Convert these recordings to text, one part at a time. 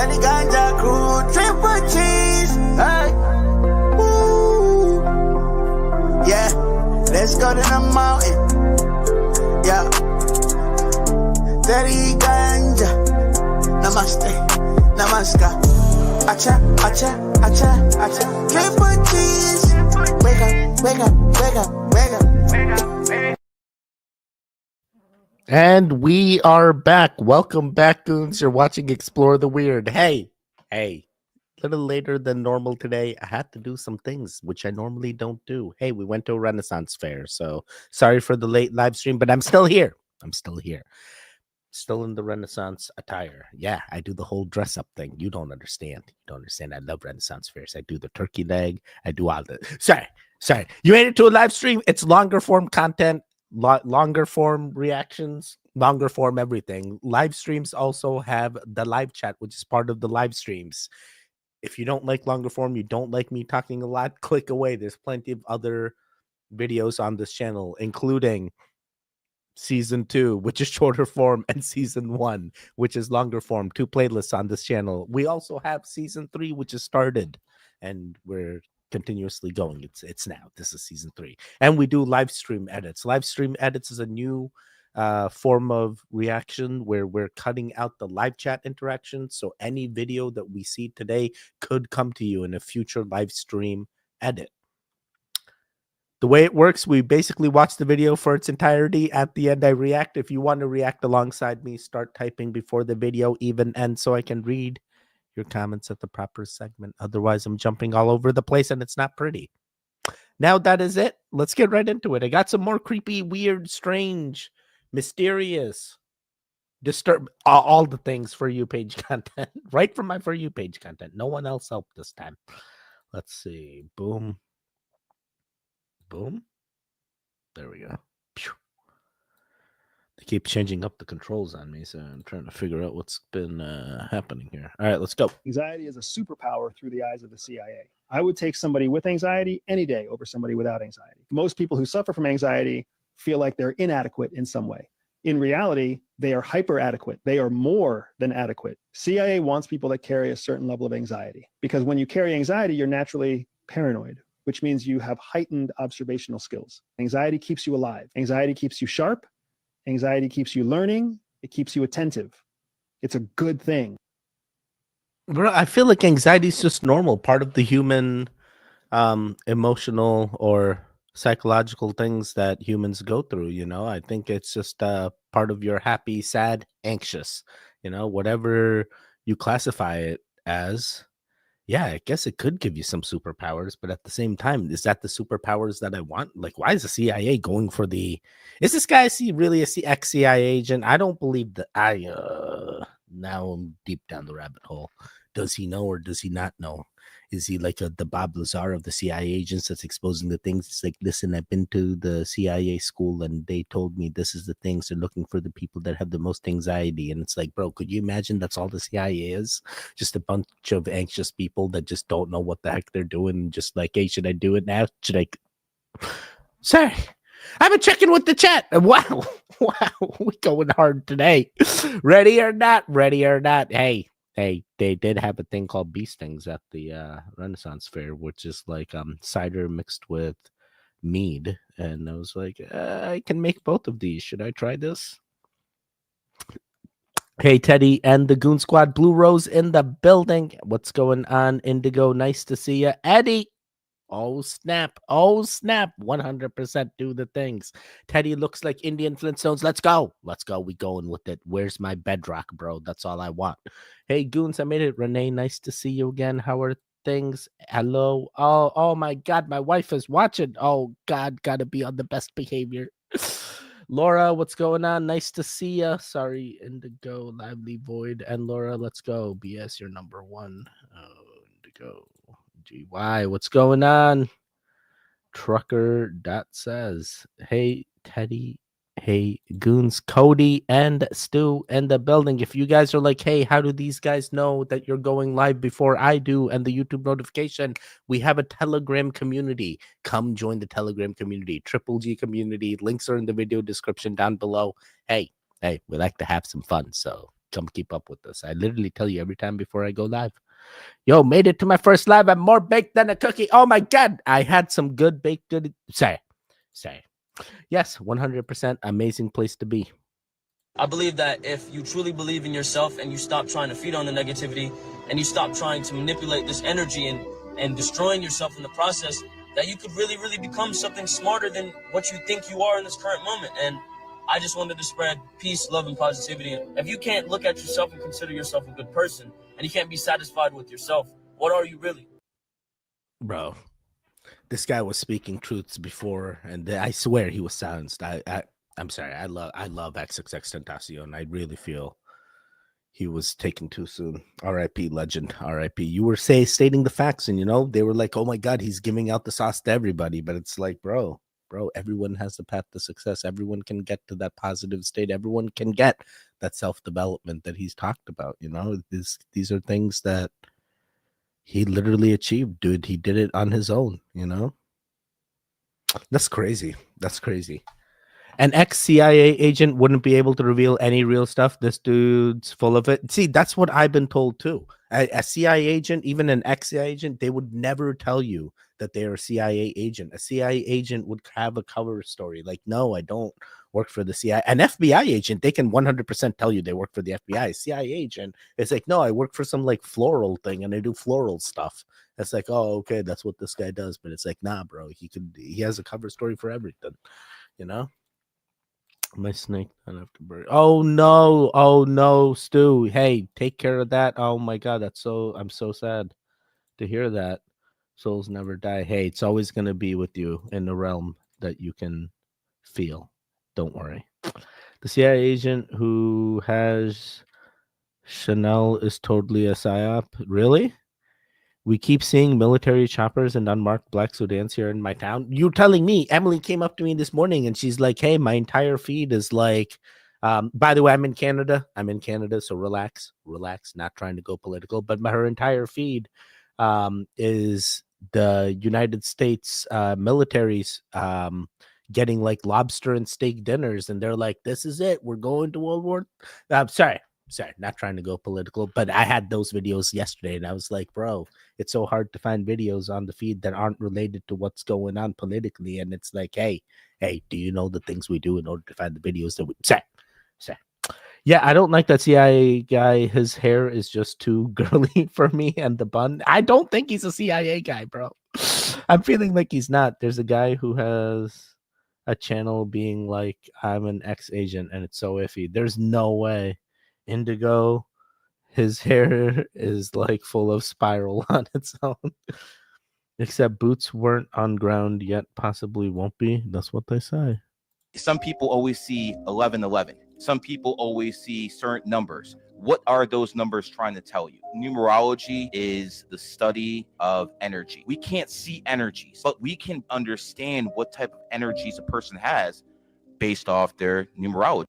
Teddy Ganja Crew, triple cheese. Hey. Woo. Yeah. Let's go to the mountain. Yeah. Teddy Ganja. Namaste. Namaskar. Acha, acha, acha, acha. Triple cheese. Wake up, wake up, wake up, wake up. And we are back. Welcome back, goons. You're watching Explore the Weird. Hey, a little later than normal today. I had to do some things which I normally don't do. Hey, we went to a Renaissance fair, so sorry for the late live stream, but I'm still here. Still in the Renaissance attire. Yeah, I do the whole dress up thing. You don't understand. I love Renaissance fairs. I do the turkey leg. I do all the. Sorry. You made it to a live stream. It's longer form content. Longer form reactions, longer form everything. Live streams also have the live chat, which is part of the live streams. If you don't like longer form, you don't like me talking a lot, click away. There's plenty of other videos on this channel, including season 2, which is shorter form, and season 1, which is longer form. 2 playlists on this channel. We also have season 3, which is started, and we're continuously going. It's now. This is season 3, and we do live stream edits. Live stream edits is a new form of reaction where we're cutting out the live chat interaction, so any video that we see today could come to you in a future live stream edit. The way it works, we basically watch the video for its entirety. At the end, I react. If you want to react alongside me, start typing before the video even ends so I can read your comments at the proper segment. Otherwise, I'm jumping all over the place and it's not pretty. Now that is it. Let's get right into it. I got some more creepy, weird, strange, mysterious, all the things for you page content. Right from my For You page content. No one else helped this time. Let's see. Boom. Boom. There we go. Pew. They keep changing up the controls on me, so I'm trying to figure out what's been happening here. All right, let's go. Anxiety is a superpower through the eyes of the CIA. I would take somebody with anxiety any day over somebody without anxiety. Most people who suffer from anxiety feel like they're inadequate in some way. In reality, they are hyper adequate. They are more than adequate. CIA wants people that carry a certain level of anxiety, because when you carry anxiety, you're naturally paranoid, which means you have heightened observational skills. Anxiety keeps you alive. Anxiety keeps you sharp. Anxiety keeps you learning. It keeps you attentive. It's a good thing. Bro, I feel like anxiety is just normal, part of the human emotional or psychological things that humans go through. I think it's just part of your happy, sad, anxious, whatever you classify it as. Yeah, I guess it could give you some superpowers, but at the same time, is that the superpowers that I want? Like, why is the CIA going for the... Is this guy really a ex-CIA agent? I don't believe that. Now I'm deep down the rabbit hole. Does he know or does he not know? Is he like the Bob Lazar of the CIA agents that's exposing the things? It's like, listen, I've been to the CIA school and they told me this is the things. They're looking for the people that have the most anxiety. And it's like, bro, could you imagine that's all the CIA is? Just a bunch of anxious people that just don't know what the heck they're doing. Just like, hey, should I do it now? Should I? Sorry. I've been checking with the chat. Wow. We going hard today. Ready or not? Hey, they did have a thing called bee stings at the Renaissance Fair, which is like cider mixed with mead. And I was like, I can make both of these. Should I try this? Hey, Teddy and the Goon Squad. Blue Rose in the building. What's going on, Indigo? Nice to see you. Eddie. Oh, snap. 100% do the things. Teddy looks like Indian Flintstones. Let's go. We going with it. Where's my bedrock, bro? That's all I want. Hey, Goons, I made it. Renee, nice to see you again. How are things? Hello. Oh my God. My wife is watching. Oh, God. Gotta be on the best behavior. Laura, what's going on? Nice to see you. Sorry, Indigo, Lively Void, and Laura, let's go. BS, you're number 1. Oh, Indigo. GY, what's going on? Trucker says, hey, Teddy, hey, Goons, Cody, and Stu in the building. If you guys are like, hey, how do these guys know that you're going live before I do and the YouTube notification? We have a Telegram community. Come join the Telegram community, Triple G community. Links are in the video description down below. Hey, we like to have some fun, so come keep up with this. I literally tell you every time before I go live. Yo, made it to my first live. I'm more baked than a cookie. Oh my God. I had some good baked good. Say. Yes, 100% amazing place to be. I believe that if you truly believe in yourself and you stop trying to feed on the negativity and you stop trying to manipulate this energy and destroying yourself in the process, that you could really, really become something smarter than what you think you are in this current moment. And I just wanted to spread peace, love, and positivity. If you can't look at yourself and consider yourself a good person, and you can't be satisfied with yourself, what are you really? Bro, this guy was speaking truths before, and I swear he was silenced. I'm sorry. I love XXXTENTACION. I really feel he was taken too soon. R.I.P. legend. R.I.P. You were stating the facts, and they were like, "Oh my God, he's giving out the sauce to everybody." But it's like, bro, everyone has the path to success. Everyone can get to that positive state. Everyone can get that self-development that he's talked about. These are things that he literally achieved, dude. He did it on his own. That's crazy. That's crazy. An ex-CIA agent wouldn't be able to reveal any real stuff. This dude's full of it. See, that's what I've been told too. A CIA agent, even an ex-CIA agent, they would never tell you that they're a CIA agent. A CIA agent would have a cover story like, no, I don't work for the CIA. An FBI agent, they can 100% tell you they work for the FBI. A CIA agent, it's like, no, I work for some like floral thing and I do floral stuff. It's like, oh, okay, that's what this guy does. But it's like, nah, bro, he has a cover story for everything, My snake don't have to bury. Oh no, Stu. Hey, take care of that. Oh my God, I'm so sad to hear that. Souls never die. Hey, it's always gonna be with you in the realm that you can feel. Don't worry. The CIA agent who has Chanel is totally a psyop. Really? We keep seeing military choppers and unmarked black Sudans here in my town. You're telling me. Emily came up to me this morning and she's like, hey, my entire feed is like, by the way, I'm in Canada, so relax, not trying to go political, but her entire feed is the United States militaries getting like lobster and steak dinners. And they're like, this is it. We're going to World War. Sorry, not trying to go political, but I had those videos yesterday and I was like, bro, it's so hard to find videos on the feed that aren't related to what's going on politically. And it's like, hey, do you know the things we do in order to find the videos that we say? Yeah, I don't like that CIA guy. His hair is just too girly for me, and the bun. I don't think he's a CIA guy, bro. I'm feeling like he's not. There's a guy who has a channel being like, I'm an ex-agent, and it's so iffy. There's no way. Indigo, his hair is like full of spiral on its own. Except boots weren't on ground yet, possibly won't be. That's what they say. Some people always see 1111. Some people always see certain numbers. What are those numbers trying to tell you? Numerology is the study of energy. We can't see energies, but we can understand what type of energies a person has based off their numerology.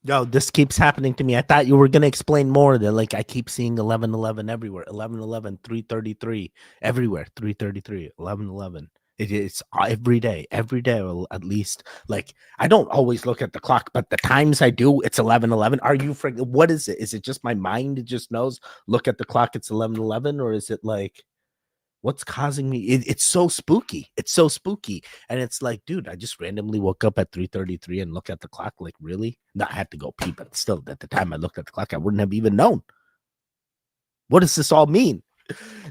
Yo, this keeps happening to me. I thought you were going to explain more. That like I keep seeing 1111 everywhere. 1111, 333 everywhere. 333, 1111. It's every day, or at least like I don't always look at the clock, but the times I do, it's 11:11. Are you freaking? What is it? Is it just my mind? It just knows. Look at the clock, it's 11:11, or is it like what's causing me? It's so spooky. It's so spooky, and it's like, dude, I just randomly woke up at 3:33 and look at the clock. Like, really? No, I had to go pee, but still, at the time I looked at the clock, I wouldn't have even known. What does this all mean?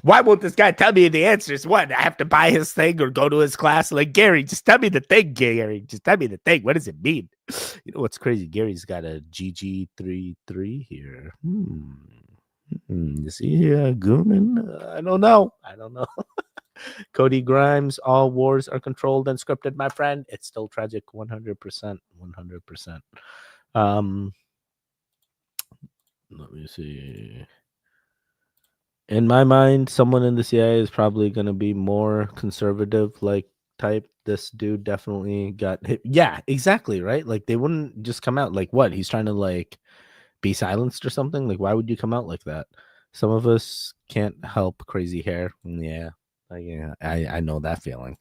Why won't this guy tell me the answers? What? I have to buy his thing or go to his class? Like, Gary, just tell me the thing, Gary. Just tell me the thing. What does it mean? You know what's crazy? Gary's got a GG33 here. You see here, Goonin? I don't know. Cody Grimes, all wars are controlled and scripted, my friend. It's still tragic, 100%. 100%. Let me see. In my mind, someone in the CIA is probably going to be more conservative, like type. This dude definitely got hit. Yeah, exactly, right? Like they wouldn't just come out like what? He's trying to like be silenced or something? Like why would you come out like that? Some of us can't help crazy hair. Yeah, I know that feeling.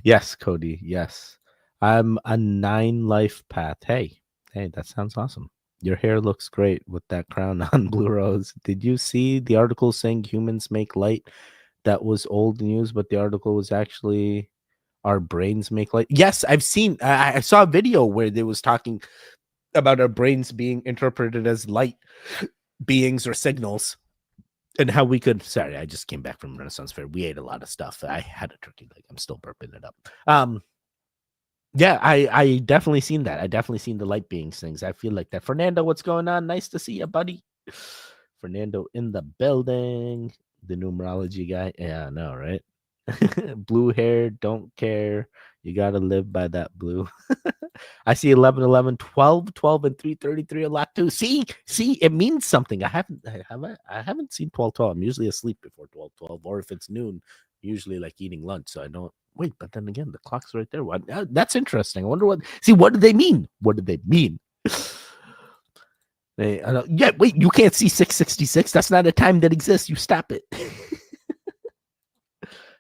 Yes, Cody, yes. I'm a 9 life path. Hey, that sounds awesome. Your hair looks great with that crown on, Blue Rose. Did you see the article saying humans make light? That was old news, but the article was actually our brains make light. Yes, I've seen. I saw a video where they was talking about our brains being interpreted as light beings or signals, and how we could. Sorry, I just came back from Renaissance Fair. We ate a lot of stuff. I had a turkey leg. I'm still burping it up. Yeah, I definitely seen that. I definitely seen the light beings things. I feel like that. Fernando, what's going on? Nice to see you, buddy. Fernando in the building. The numerology guy. Yeah, I know, right? Blue hair, don't care. You got to live by that, Blue. I see 11, 11, 12, 12, and 333 a lot too. See, it means something. I haven't seen 12, 12. I'm usually asleep before 12, 12, or if it's noon, usually like eating lunch. So I don't wait. But then again, the clock's right there. What? That's interesting. I wonder what. See, what do they mean? What do they mean? Yeah, wait. You can't see 666. That's not a time that exists. You stop it.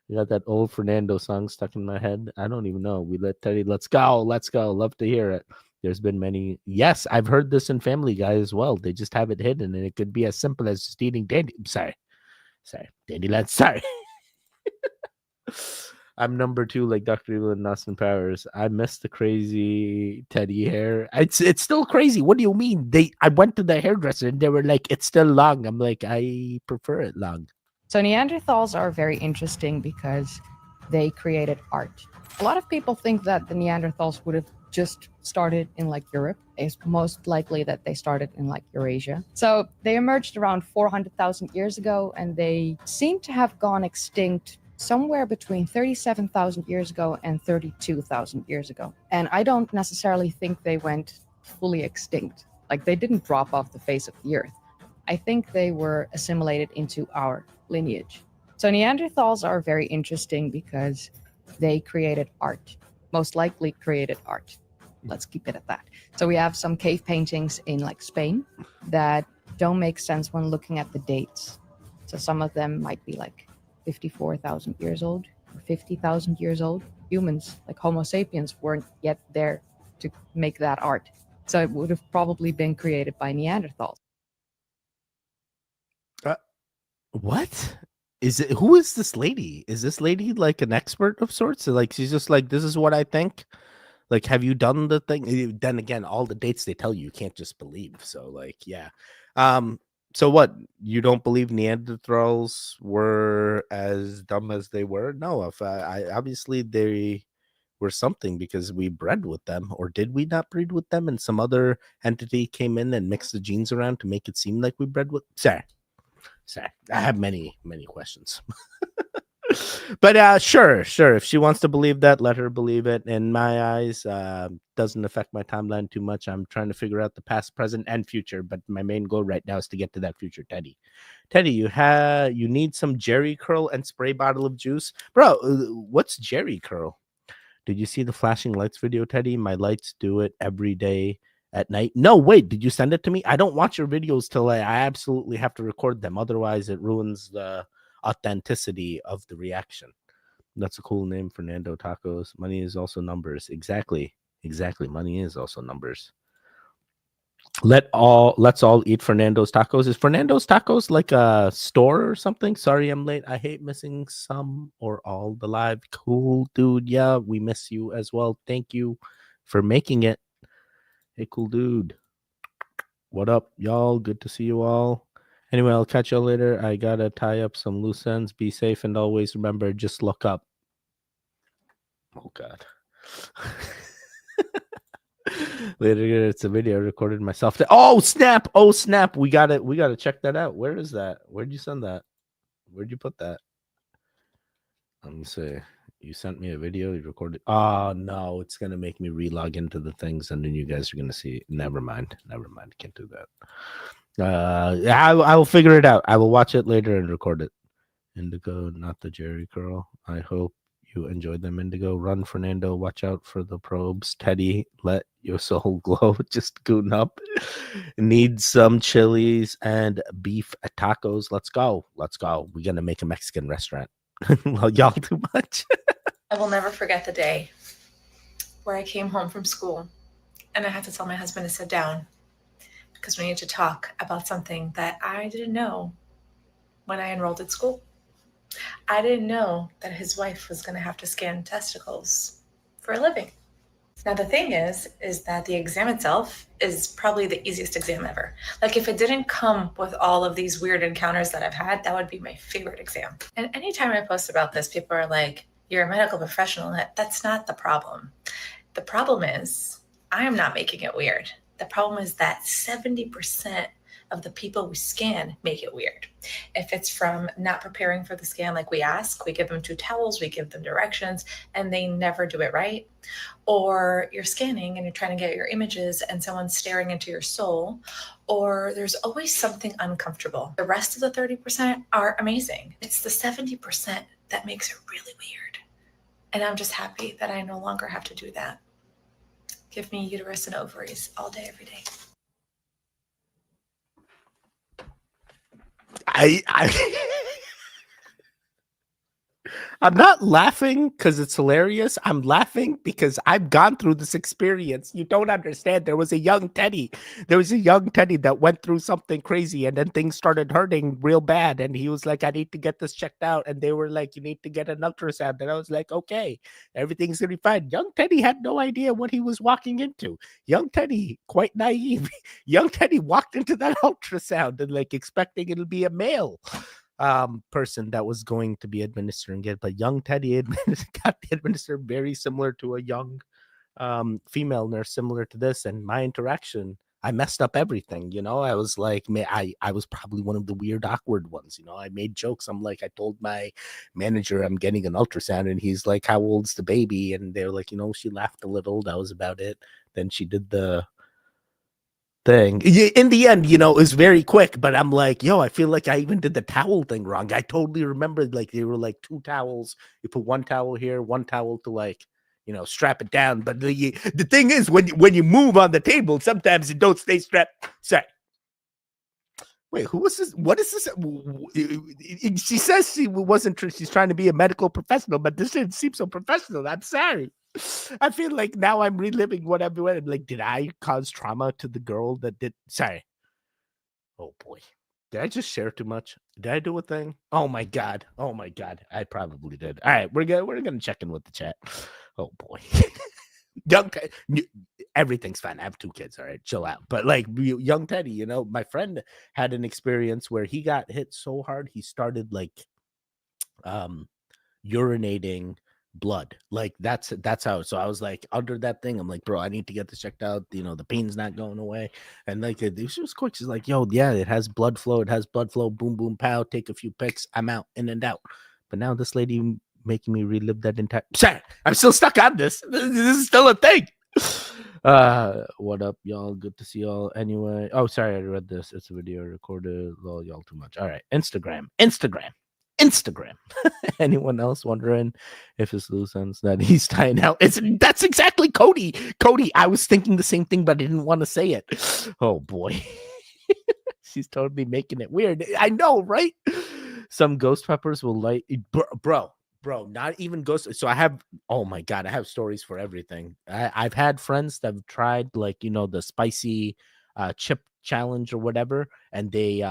You got that old Fernando song stuck in my head. I don't even know. We let Teddy, let's go. Love to hear it. There's been many. Yes, I've heard this in Family Guy as well. They just have it hidden, and it could be as simple as just eating dandy. Sorry, Dandyland. Sorry. I'm number 2, like Dr. Evil and Austin Powers. I miss the crazy Teddy hair. It's still crazy. What do you mean? I went to the hairdresser and they were like, it's still long. I'm like, I prefer it long. So Neanderthals are very interesting because they created art. A lot of people think that the Neanderthals would have just started in like Europe. It's most likely that they started in like Eurasia. So they emerged around 400,000 years ago, and they seem to have gone extinct somewhere between 37,000 years ago and 32,000 years ago. And I don't necessarily think they went fully extinct. Like, they didn't drop off the face of the earth. I think they were assimilated into our lineage. So Neanderthals are very interesting because they created art, most likely created art. Let's keep it at that. So we have some cave paintings in like Spain that don't make sense when looking at the dates. So some of them might be like 54,000 years old or 50,000 years old. Humans, like Homo sapiens, weren't yet there to make that art. So it would have probably been created by Neanderthals. What? Who is this lady? Is this lady like an expert of sorts? Like, she's just like, this is what I think. Like, have you done the thing? Then again, all the dates they tell you can't just believe. So like, yeah. So what? You don't believe Neanderthals were as dumb as they were? No, if I obviously they were something because we bred with them, or did we not breed with them? And some other entity came in and mixed the genes around to make it seem like we bred with. Sorry, I have many questions. But sure. If she wants to believe that, let her believe it. In my eyes, doesn't affect my timeline too much. I'm trying to figure out the past, present, and future. But my main goal right now is to get to that future, Teddy. Teddy, you need some Jerry curl and spray bottle of juice, bro. What's Jerry curl? Did you see the flashing lights video, Teddy? My lights do it every day at night. No, wait, did you send it to me? I don't watch your videos till I absolutely have to record them. Otherwise, it ruins the authenticity of the reaction. That's a cool name, Fernando Tacos. Money is also numbers. Exactly. Money is also numbers. Let's all eat Fernando's Tacos. Is Fernando's Tacos like a store or something? Sorry, I'm late. I hate missing some or all the live. Cool, dude. Yeah, we miss you as well. Thank you for making it. Hey, cool dude. What up, y'all? Good to see you all. Anyway, I'll catch y'all later. I gotta tie up some loose ends. Be safe and always remember, just look up. Oh, God. Later, it's a video I recorded myself. Oh, snap. We gotta check that out. Where is that? Where'd you send that? Where'd you put that? Let me see. You sent me a video you recorded. Oh, no, it's going to make me relog into the things, and then you guys are going to see. Never mind. Can't do that. I will figure it out. I will watch it later and record it. Indigo, not the Jerry curl. I hope you enjoyed them, Indigo. Run, Fernando. Watch out for the probes. Teddy, let your soul glow. Just goon up. Need some chilies and beef tacos. Let's go. We're going to make a Mexican restaurant. Well, y'all too much. I will never forget the day where I came home from school and I had to tell my husband to sit down because we need to talk about something that I didn't know when I enrolled at school. I didn't know that his wife was going to have to scan testicles for a living. Now, the thing is that the exam itself is probably the easiest exam ever. Like, if it didn't come with all of these weird encounters that I've had, that would be my favorite exam. And anytime I post about this, people are like, you're a medical professional. That's not the problem. The problem is I am not making it weird. The problem is that 70% of the people we scan make it weird. If it's from not preparing for the scan like we ask, we give them 2 towels, we give them directions, and they never do it right. Or you're scanning and you're trying to get your images and someone's staring into your soul, or there's always something uncomfortable. The rest of the 30% are amazing. It's the 70% that makes it really weird. And I'm just happy that I no longer have to do that. Give me uterus and ovaries all day, every day. I'm not laughing because it's hilarious. I'm laughing because I've gone through this experience. You don't understand. There was a young Teddy. There was a young Teddy that went through something crazy, and then things started hurting real bad. And he was like, I need to get this checked out. And they were like, you need to get an ultrasound. And I was like, okay, everything's going to be fine. Young Teddy had no idea what he was walking into. Young Teddy, quite naive. Young Teddy walked into that ultrasound and like expecting it'll be a male person that was going to be administering it, but young Teddy got administered very similar to a young female nurse, similar to this. And my interaction, I messed up everything, you know. I was like, I was probably one of the weird, awkward ones, you know. I made jokes. I'm like, I told my manager I'm getting an ultrasound, and he's like, how old's the baby? And they're like, you know, she laughed a little. That was about it. Then she did the thing. In the end, you know, it was very quick, but I'm like, yo, I feel like I even did the towel thing wrong. I totally remembered like they were like 2 towels. You put 1 towel here, 1 towel to like, you know, strap it down. But the thing is, when you move on the table, sometimes it don't stay strapped. Sorry. Wait, who was this? What is this? She says she wasn't. She's trying to be a medical professional, but this didn't seem so professional. I'm sorry. I feel like now I'm reliving what I've been. Like, did I cause trauma to the girl that did? Sorry. Oh boy, did I just share too much? Did I do a thing? Oh my god. Oh my god. I probably did. All right, we're gonna check in with the chat. Oh boy. Young, everything's fine. I have 2 kids. All right, chill out. But like young Teddy, you know, my friend had an experience where he got hit so hard he started like urinating blood. Like that's how. So I was like under that thing. I'm like, bro, I need to get this checked out. You know, the pain's not going away. And like she was quick. She's like, yo, yeah, it has blood flow. It has blood flow. Boom, boom, pow. Take a few pics. I'm out, in and out. But now this lady making me relive that entire. Sorry, I'm still stuck on this. This is still a thing. What up, y'all? Good to see y'all. Anyway, oh, sorry, I read this. It's a video recorded. Lol, y'all too much. All right, Instagram. Anyone else wondering if it's loose ends that he's tying out? That's exactly Cody. Cody, I was thinking the same thing, but I didn't want to say it. Oh boy. She's totally making it weird. I know, right? Some ghost peppers will light, bro, not even ghost. So I have, oh my god, I have stories for everything. I've had friends that have tried, like, you know, the spicy chip challenge or whatever, and they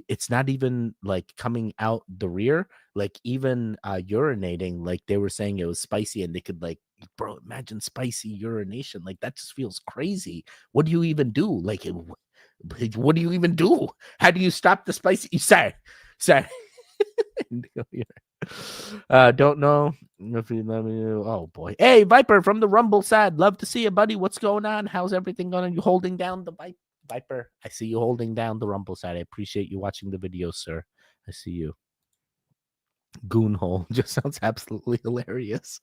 it's not even like coming out the rear, like even urinating, like they were saying it was spicy, and they could like, bro, imagine spicy urination. Like that just feels crazy. What do you even do? Like what do you even do? How do you stop the spicy? Sorry. Don't know if you let me. Oh boy. Hey, Viper from the Rumble side. Love to see you, buddy. What's going on? How's everything going? You holding down the Viper? I see you holding down the Rumble side. I appreciate you watching the video, sir. I see you. Goonhole just sounds absolutely hilarious.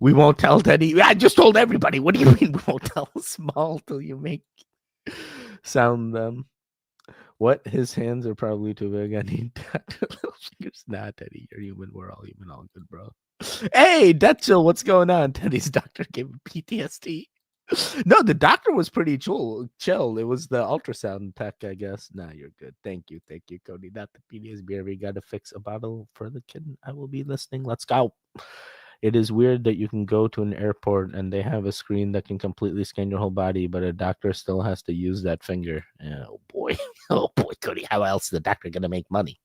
We won't tell Teddy. I just told everybody. What do you mean we won't tell small till you make sound them? What? His hands are probably too big. I need little fingers. Nah, Teddy, you're human. We're all human. All good, bro. Hey, Death Chill, what's going on? Teddy's doctor gave him PTSD. No, the doctor was pretty chill. It was the ultrasound tech, I guess. Nah, you're good. Thank you, Cody. Not the PTSD. We got to fix a bottle for the kid. I will be listening. Let's go. It is weird that you can go to an airport and they have a screen that can completely scan your whole body, but a doctor still has to use that finger. Oh boy. Oh boy, Cody. How else is the doctor gonna make money?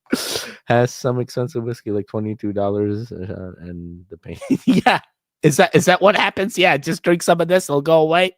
Has some expensive whiskey like $22 and the pain. Yeah. Is that what happens? Yeah, just drink some of this, it'll go away.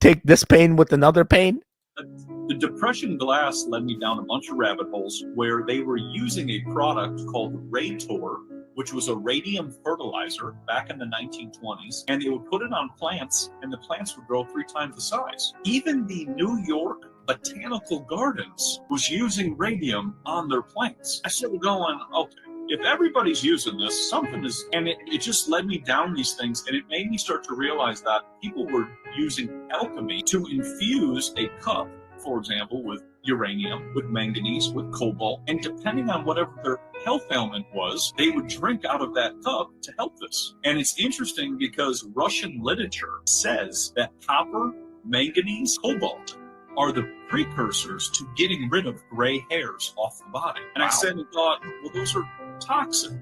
Take this pain with another pain. The depression glass led me down a bunch of rabbit holes where they were using a product called Raytor, which was a radium fertilizer back in the 1920s, and they would put it on plants, and the plants would grow 3 times the size. Even the New York Botanical Gardens was using radium on their plants. I started going, okay, if everybody's using this, something is, and it just led me down these things, and it made me start to realize that people were using alchemy to infuse a cup, for example, with uranium, with manganese, with cobalt, and depending on whatever their health ailment was, they would drink out of that cup to help this. And it's interesting because Russian literature says that copper, manganese, cobalt are the precursors to getting rid of gray hairs off the body. And I said and thought, well, those are toxic,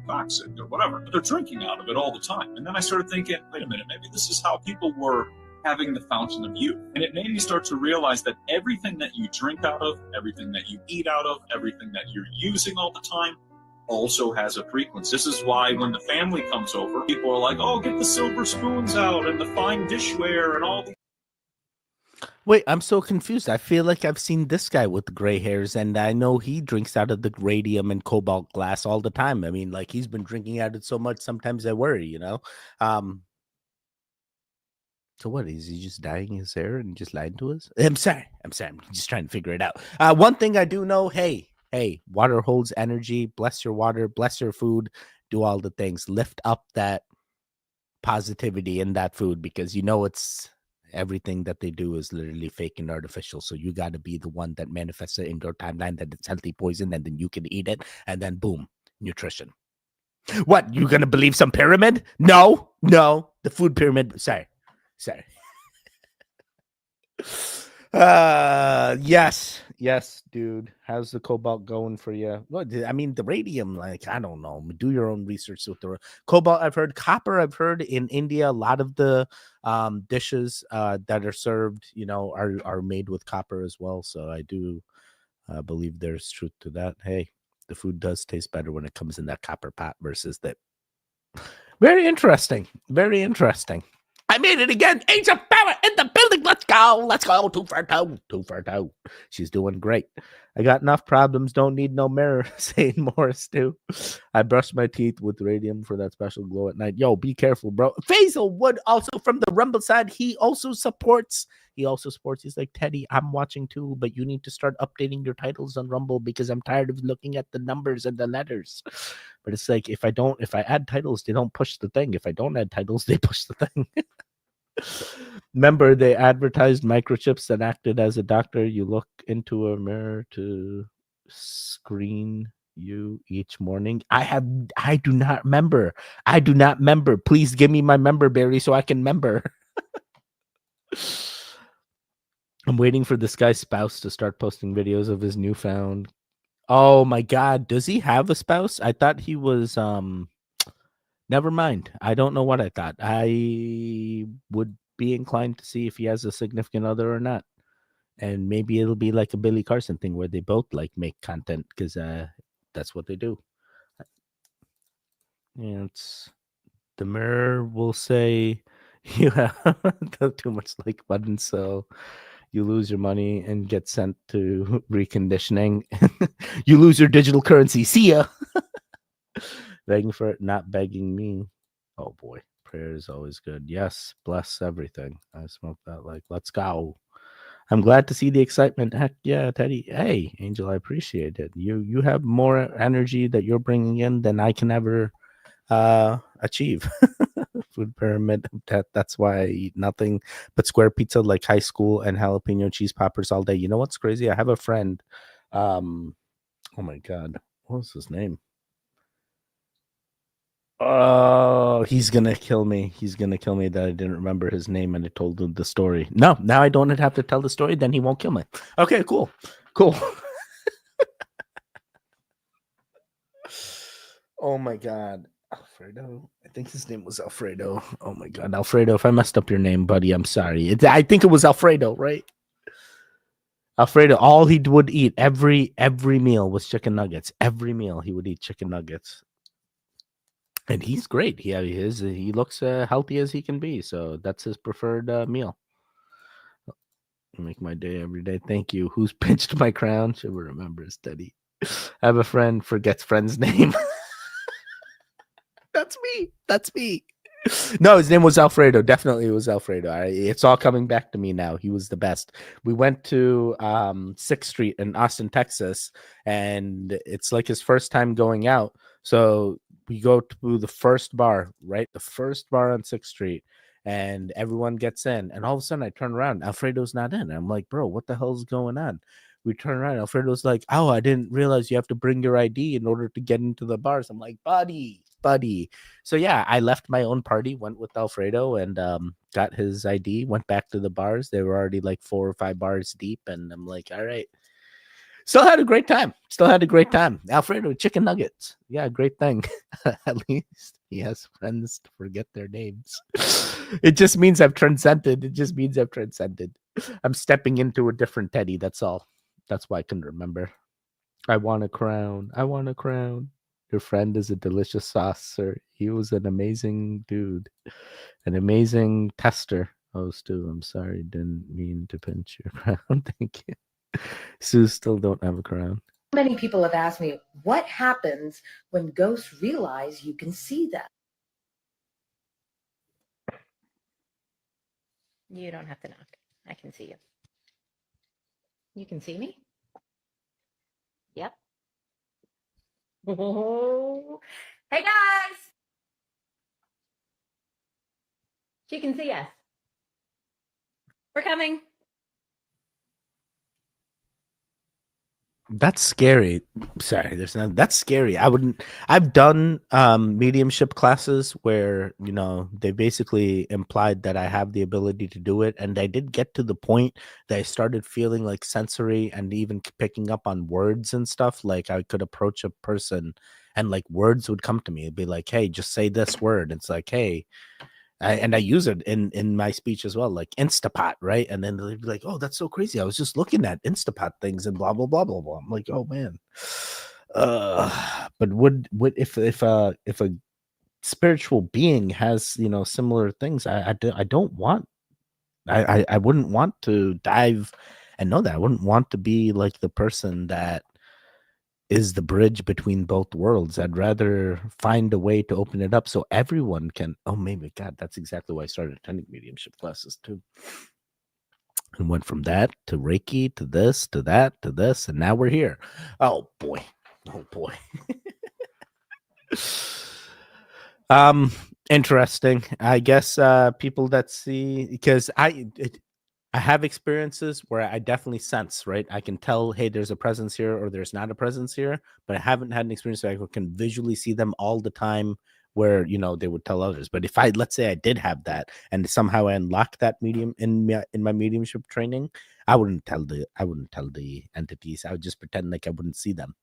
toxic or whatever. But they're drinking out of it all the time. And then I started thinking, wait a minute, maybe this is how people were having the fountain of youth. And it made me start to realize that everything that you drink out of, everything that you eat out of, everything that you're using all the time also has a frequency. This is why when the family comes over, people are like, oh, get the silver spoons out and the fine dishware and all the. Wait, I'm so confused. I feel like I've seen this guy with gray hairs, and I know he drinks out of the radium and cobalt glass all the time. I mean, like, he's been drinking out of it so much, sometimes I worry, So what, is he just dyeing his hair and just lying to us? I'm sorry. I'm just trying to figure it out. One thing I do know, hey, water holds energy. Bless your water, bless your food, do all the things. Lift up that positivity in that food, because it's everything that they do is literally fake and artificial. So you got to be the one that manifests it in your timeline that it's healthy poison, and then you can eat it, and then boom, nutrition. What, you gonna believe some pyramid? No, the food pyramid. Sorry. Yes, dude. How's the cobalt going for you? Well, I mean, the radium, like, I don't know. Do your own research with the cobalt. I've heard copper. I've heard in India, a lot of the dishes that are served, are made with copper as well. So I do believe there's truth to that. Hey, the food does taste better when it comes in that copper pot versus that. Very interesting. Very interesting. I made it again. Age of Power in the building. Let's go. 2 for 2. 2 for 2. She's doing great. I got enough problems. Don't need no mirror. Saying Morris too. I brushed my teeth with radium for that special glow at night. Yo, be careful, bro. Faisal Wood, also from the Rumble side, he also supports. He's like, Teddy, I'm watching too, but you need to start updating your titles on Rumble because I'm tired of looking at the numbers and the letters. But it's like, if I add titles, they don't push the thing. If I don't add titles, they push the thing. Remember, they advertised microchips that acted as a doctor. You look into a mirror to screen you each morning. I do not remember. Please give me my member berry so I can remember. I'm waiting for this guy's spouse to start posting videos of his newfound. Oh my God. Does he have a spouse? I thought he was, never mind. I don't know what I thought. I would be inclined to see if he has a significant other or not. And maybe it'll be like a Billy Carson thing where they both like make content because that's what they do. Yeah, the mirror will say you have too much like buttons, so you lose your money and get sent to reconditioning. You lose your digital currency. See ya. Begging for it, not begging me. Oh boy, prayer is always good. Yes, bless everything. I smoked that. Like, let's go. I'm glad to see the excitement. Heck yeah, Teddy. Hey, Angel, I appreciate it. You have more energy that you're bringing in than I can ever achieve. Food pyramid. That's why I eat nothing but square pizza like high school and jalapeno cheese poppers all day. You know what's crazy? I have a friend. Oh my God, what was his name? Oh, he's gonna kill me. He's gonna kill me that I didn't remember his name and I told him the story. No, now I don't have to tell the story. Then he won't kill me. Okay, cool. Oh my God. Alfredo. I think his name was Alfredo. Oh my God, Alfredo! If I messed up your name, buddy, I'm sorry. I think it was Alfredo, right? Alfredo. All he would eat every meal was chicken nuggets. Every meal he would eat chicken nuggets, and he's great. He looks healthy as he can be. So that's his preferred meal. Make my day every day. Thank you. Who's pinched my crown? Should we remember his Teddy? I have a friend, forgets friend's name. That's me. That's me. No, his name was Alfredo. Definitely it was Alfredo. It's all coming back to me now. He was the best. We went to 6th Street in Austin, Texas, and it's like his first time going out. So we go to the first bar, right? The first bar on 6th Street, and everyone gets in. And all of a sudden I turn around. Alfredo's not in. I'm like, bro, what the hell's going on? We turn around. Alfredo's like, oh, I didn't realize you have to bring your ID in order to get into the bars. I'm like, buddy. So yeah, I left my own party, went with Alfredo, and got his ID, went back to the bars. They were already like 4 or 5 bars deep, and I'm like, all right. Still had a great time. Alfredo, chicken nuggets. Yeah, great thing. At least he has friends to forget their names. It just means I've transcended. I'm stepping into a different Teddy. That's all. That's why I couldn't remember. I want a crown. Your friend is a delicious sauce, sir. He was an amazing dude, an amazing tester. Oh, Stu, I'm sorry. Didn't mean to pinch your crown. Thank you. Sue still don't have a crown. Many people have asked me, what happens when ghosts realize you can see them? You don't have to knock. I can see you. You can see me? Yep. Oh. Hey guys! You can see us. We're coming. That's scary. Sorry, that's scary. I've done mediumship classes where, they basically implied that I have the ability to do it. And I did get to the point that I started feeling like sensory and even picking up on words and stuff. Like I could approach a person and like words would come to me. It'd be like, hey, just say this word. It's like, hey, and I use it in my speech as well, like Instapot, right? And then they'd be like, "Oh, that's so crazy! I was just looking at Instapot things and blah blah blah blah blah." I'm like, "Oh man," but would if a spiritual being has similar things, I don't want, I wouldn't want to dive and know that. I wouldn't want to be like the person that is the bridge between both worlds. I'd rather find a way to open it up so everyone can. Oh, maybe God, that's exactly why I started attending mediumship classes too. And went from that to Reiki to this to that to this, and now we're here. Oh boy. Interesting. I guess people that see, because I have experiences where I definitely sense, right? I can tell, hey, there's a presence here or there's not a presence here, but I haven't had an experience where I can visually see them all the time where, they would tell others. But if let's say I did have that and somehow I unlocked that medium in my mediumship training, I wouldn't tell the entities. I would just pretend like I wouldn't see them.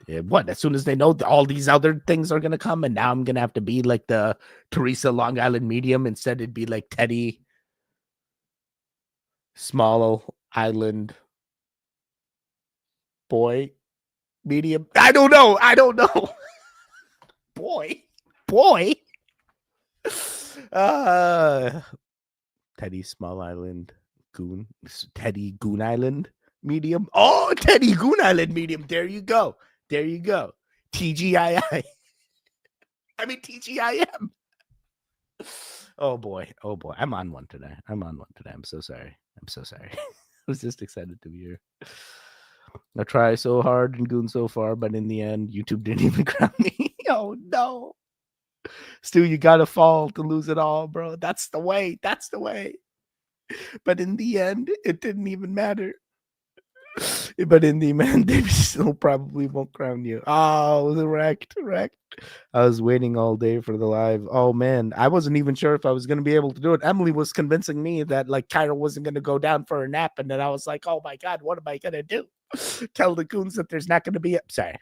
Yeah, what? As soon as they know all these other things are going to come, and now I'm going to have to be like the Teresa Long Island medium. Instead, it'd be like Teddy Small Island boy medium. I don't know. boy. Teddy Small Island Goon. Teddy Goon Island medium. Oh, Teddy Goon Island medium. There you go. TGII. I mean TGIM. Oh boy. I'm on one today. I'm so sorry. I was just excited to be here. I try so hard and goon so far, but in the end, YouTube didn't even crown me. Oh no. Stu, you gotta fall to lose it all, bro. That's the way. But in the end, it didn't even matter. But in the end, they still probably won't crown you. Oh, wrecked. I was waiting all day for the live. Oh man, I wasn't even sure if I was going to be able to do it. Emily was convincing me that like Kyra wasn't going to go down for a nap, and then I was like, oh my God, what am I going to do? Tell the goons that there's not going to be. Sorry.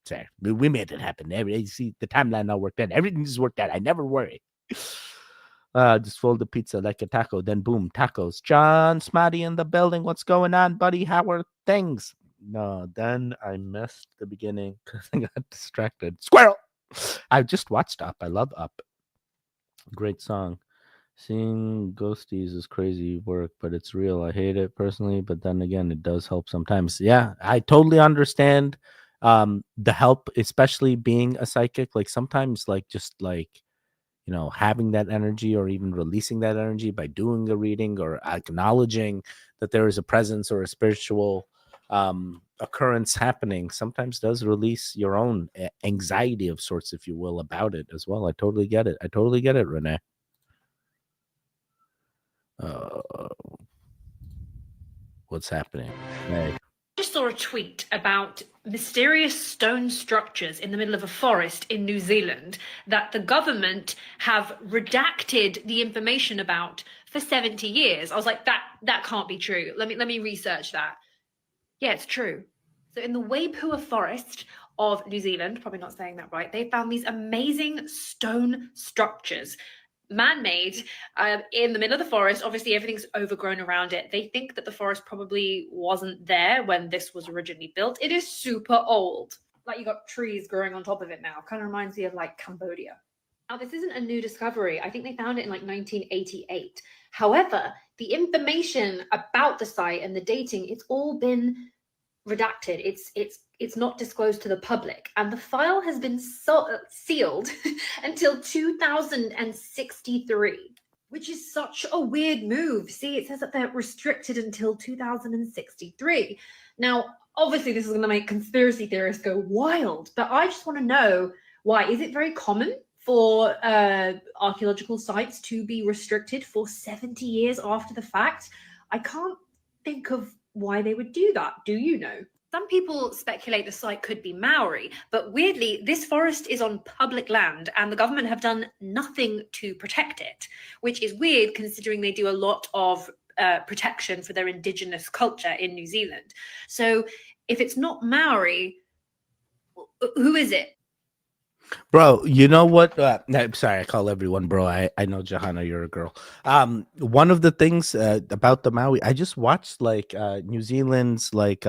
Sorry, we made it happen. You see, the timeline all worked out. Everything just worked out. I never worry. Just fold the pizza like a taco. Then boom, tacos. John Smarty in the building. What's going on, buddy? How are things? No, then I missed the beginning because I got distracted. Squirrel. I just watched Up. I love Up. Great song. Seeing ghosties is crazy work, but it's real. I hate it personally, but then again, it does help sometimes. Yeah, I totally understand the help, especially being a psychic. Like sometimes, like just like having that energy or even releasing that energy by doing a reading or acknowledging that there is a presence or a spiritual occurrence happening sometimes does release your own anxiety of sorts, if you will, about it as well. I totally get it. Renee. What's happening? Hey. Just saw a tweet about mysterious stone structures in the middle of a forest in New Zealand that the government have redacted the information about for 70 years. I was like, that can't be true. Let me research that. Yeah, it's true. So in the Waipua forest of New Zealand, probably not saying that right, they found these amazing stone structures, man-made, in the middle of the forest. Obviously everything's overgrown around it. They think that the forest probably wasn't there when this was originally built. It is super old. Like you got trees growing on top of it now. Kind of reminds me of like Cambodia. Now this isn't a new discovery. I think they found it in like 1988. However, the information about the site and the dating, it's all been redacted. It's not disclosed to the public, and the file has been sealed until 2063, which is such a weird move. See, it says that they're restricted until 2063. Now, obviously, this is going to make conspiracy theorists go wild, but I just want to know why. Is it very common for archaeological sites to be restricted for 70 years after the fact? I can't think of why they would do that. Do you know? Some people speculate the site could be Maori, but weirdly, this forest is on public land and the government have done nothing to protect it, which is weird considering they do a lot of protection for their indigenous culture in New Zealand. So if it's not Maori, who is it? Bro, you know what? I'm sorry, I call everyone bro. I know, Johanna, you're a girl. One of the things about the Maui, I just watched like New Zealand's like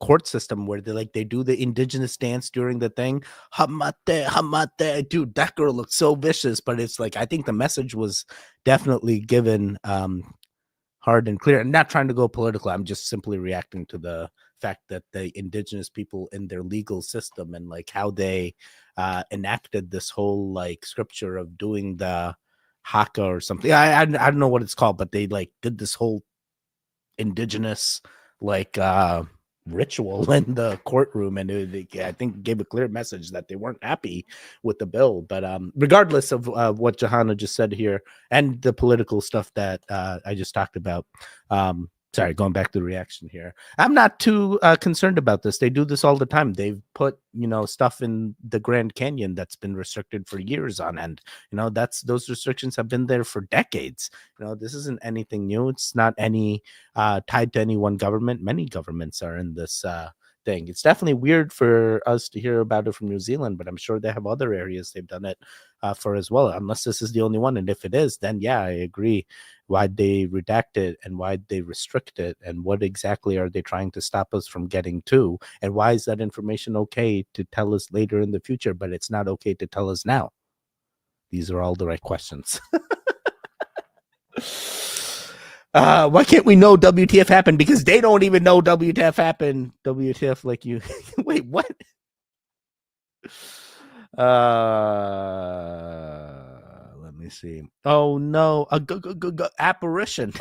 court system where they do the indigenous dance during the thing. Hamate, hamate. Dude, that girl looked so vicious, but it's like I think the message was definitely given hard and clear. I'm not trying to go political. I'm just simply reacting to the fact that the indigenous people in their legal system and like how they enacted this whole like scripture of doing the haka or something. I don't know what it's called, but they like did this whole indigenous like ritual in the courtroom, and I think gave a clear message that they weren't happy with the bill. But regardless of what Johanna just said here and the political stuff that I just talked about, sorry, going back to the reaction here, I'm not too concerned about this. They do this all the time. They've put stuff in the Grand Canyon that's been restricted for years on end. Those restrictions have been there for decades. This isn't anything new. It's not any tied to any one government. Many governments are in this thing. It's definitely weird for us to hear about it from New Zealand, but I'm sure they have other areas they've done it for as well, unless this is the only one. And if it is, then yeah, I agree. Why'd they redact it and why'd they restrict it, and what exactly are they trying to stop us from getting to, and why is that information okay to tell us later in the future, but it's not okay to tell us now? These are all the right questions. Why can't we know WTF happened? Because they don't even know WTF happened. WTF, like you. Wait, what? Let me see. Oh no, a apparition.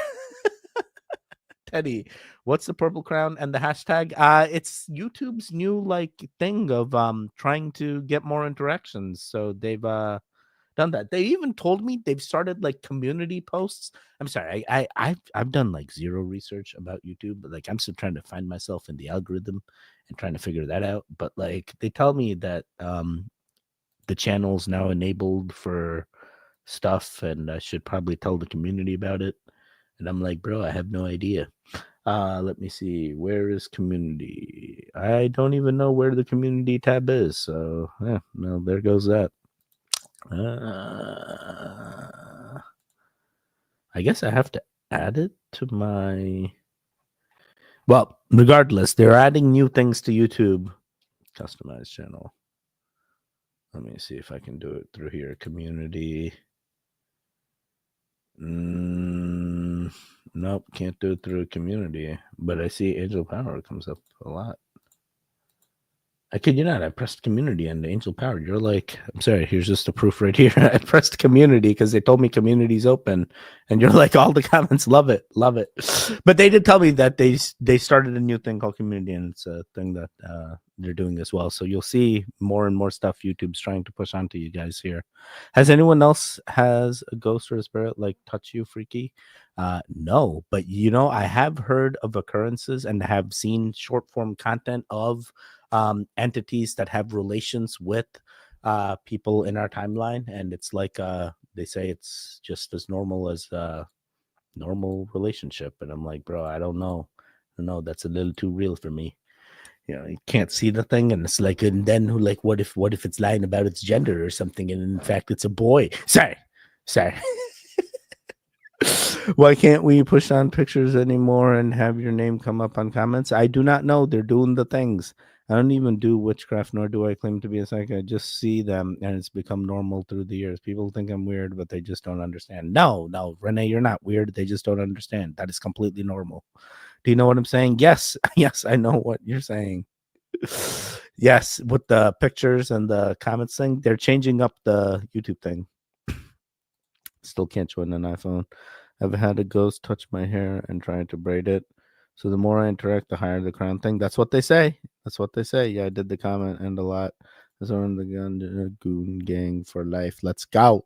Teddy, what's the purple crown and the hashtag? It's YouTube's new like thing of trying to get more interactions. So they've done that. They even told me they've started like community posts. I'm sorry, I've done like zero research about YouTube, but like I'm still trying to find myself in the algorithm and trying to figure that out. But like they tell me that the channel's now enabled for stuff, and I should probably tell the community about it. And I'm like, bro, I have no idea. Let me see. Where is community? I don't even know where the community tab is. So, yeah, no, there goes that. I guess I have to add it to my. Well, regardless, they're adding new things to YouTube. Customize channel. Let me see if I can do it through here. Community. Nope, can't do it through a community. But I see Angel Power comes up a lot. I kid you not. I pressed community and Angel Power. You're like, I'm sorry. Here's just a proof right here. I pressed community because they told me community's open, and you're like, all the comments love it, love it. But they did tell me that they started a new thing called community, and it's a thing that they're doing as well. So you'll see more and more stuff YouTube's trying to push onto you guys here. Has anyone else has a ghost or a spirit like touch you, freaky? No, but I have heard of occurrences and have seen short form content of entities that have relations with people in our timeline, and it's like they say it's just as normal as normal relationship, and I'm like, bro, I don't know, that's a little too real for me. You can't see the thing, and it's like, and then like, what if it's lying about its gender or something, and in fact it's a boy? Sorry. Why can't we push on pictures anymore and have your name come up on comments? I do not know. They're doing the things. I don't even do witchcraft, nor do I claim to be a psychic. I just see them, and it's become normal through the years. People think I'm weird, but they just don't understand. No, Renee, you're not weird. They just don't understand. That is completely normal. Do you know what I'm saying? Yes, I know what you're saying. Yes, with the pictures and the comments thing, they're changing up the YouTube thing. Still can't join an iPhone. I've had a ghost touch my hair and try to braid it. So the more I interact, the higher the crown thing. That's what they say. Yeah, I did the comment and a lot. That's one of the goon gang for life. Let's go.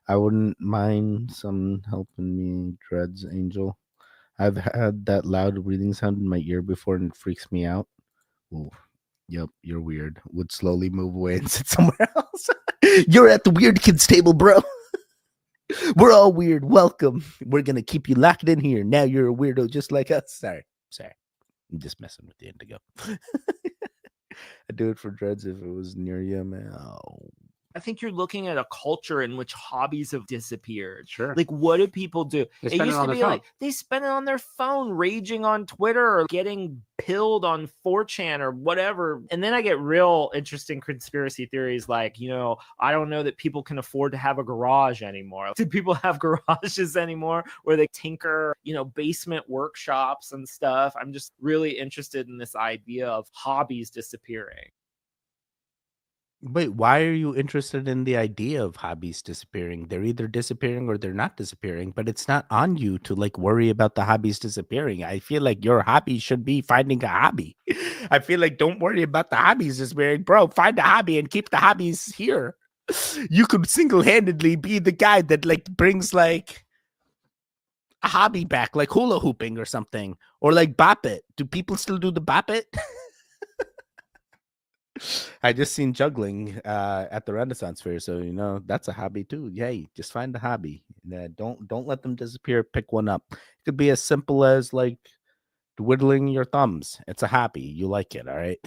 I wouldn't mind some helping me, Dreads Angel. I've had that loud breathing sound in my ear before and it freaks me out. Ooh. Yep, you're weird. Would slowly move away and sit somewhere else. You're at the weird kids table, bro. We're all weird. Welcome. We're going to keep you locked in here. Now you're a weirdo just like us. Sorry. I'm just messing with the Indigo. I'd do it for Dreads if it was near you, man. Oh. I think you're looking at a culture in which hobbies have disappeared. Sure. Like, what do people do? They It spend it used on to their be phone. like they spend it on their phone, raging on Twitter or getting pilled on 4chan or whatever. And then I get real interesting conspiracy theories like, I don't know that people can afford to have a garage anymore. Do people have garages anymore where they tinker, basement workshops and stuff? I'm just really interested in this idea of hobbies disappearing. Wait, why are you interested in the idea of hobbies disappearing? They're either disappearing or they're not disappearing, but it's not on you to like worry about the hobbies disappearing. I feel like your hobby should be finding a hobby. I feel like don't worry about the hobbies disappearing, bro. Find a hobby and keep the hobbies here. You could single-handedly be the guy that like brings like a hobby back, like hula hooping or something, or like bop it. Do people still do the bop it? I just seen juggling at the Renaissance Fair, so that's a hobby too. Yay, just find a hobby. Don't let them disappear. Pick one up. It could be as simple as like twiddling your thumbs. It's a hobby. You like it, all right?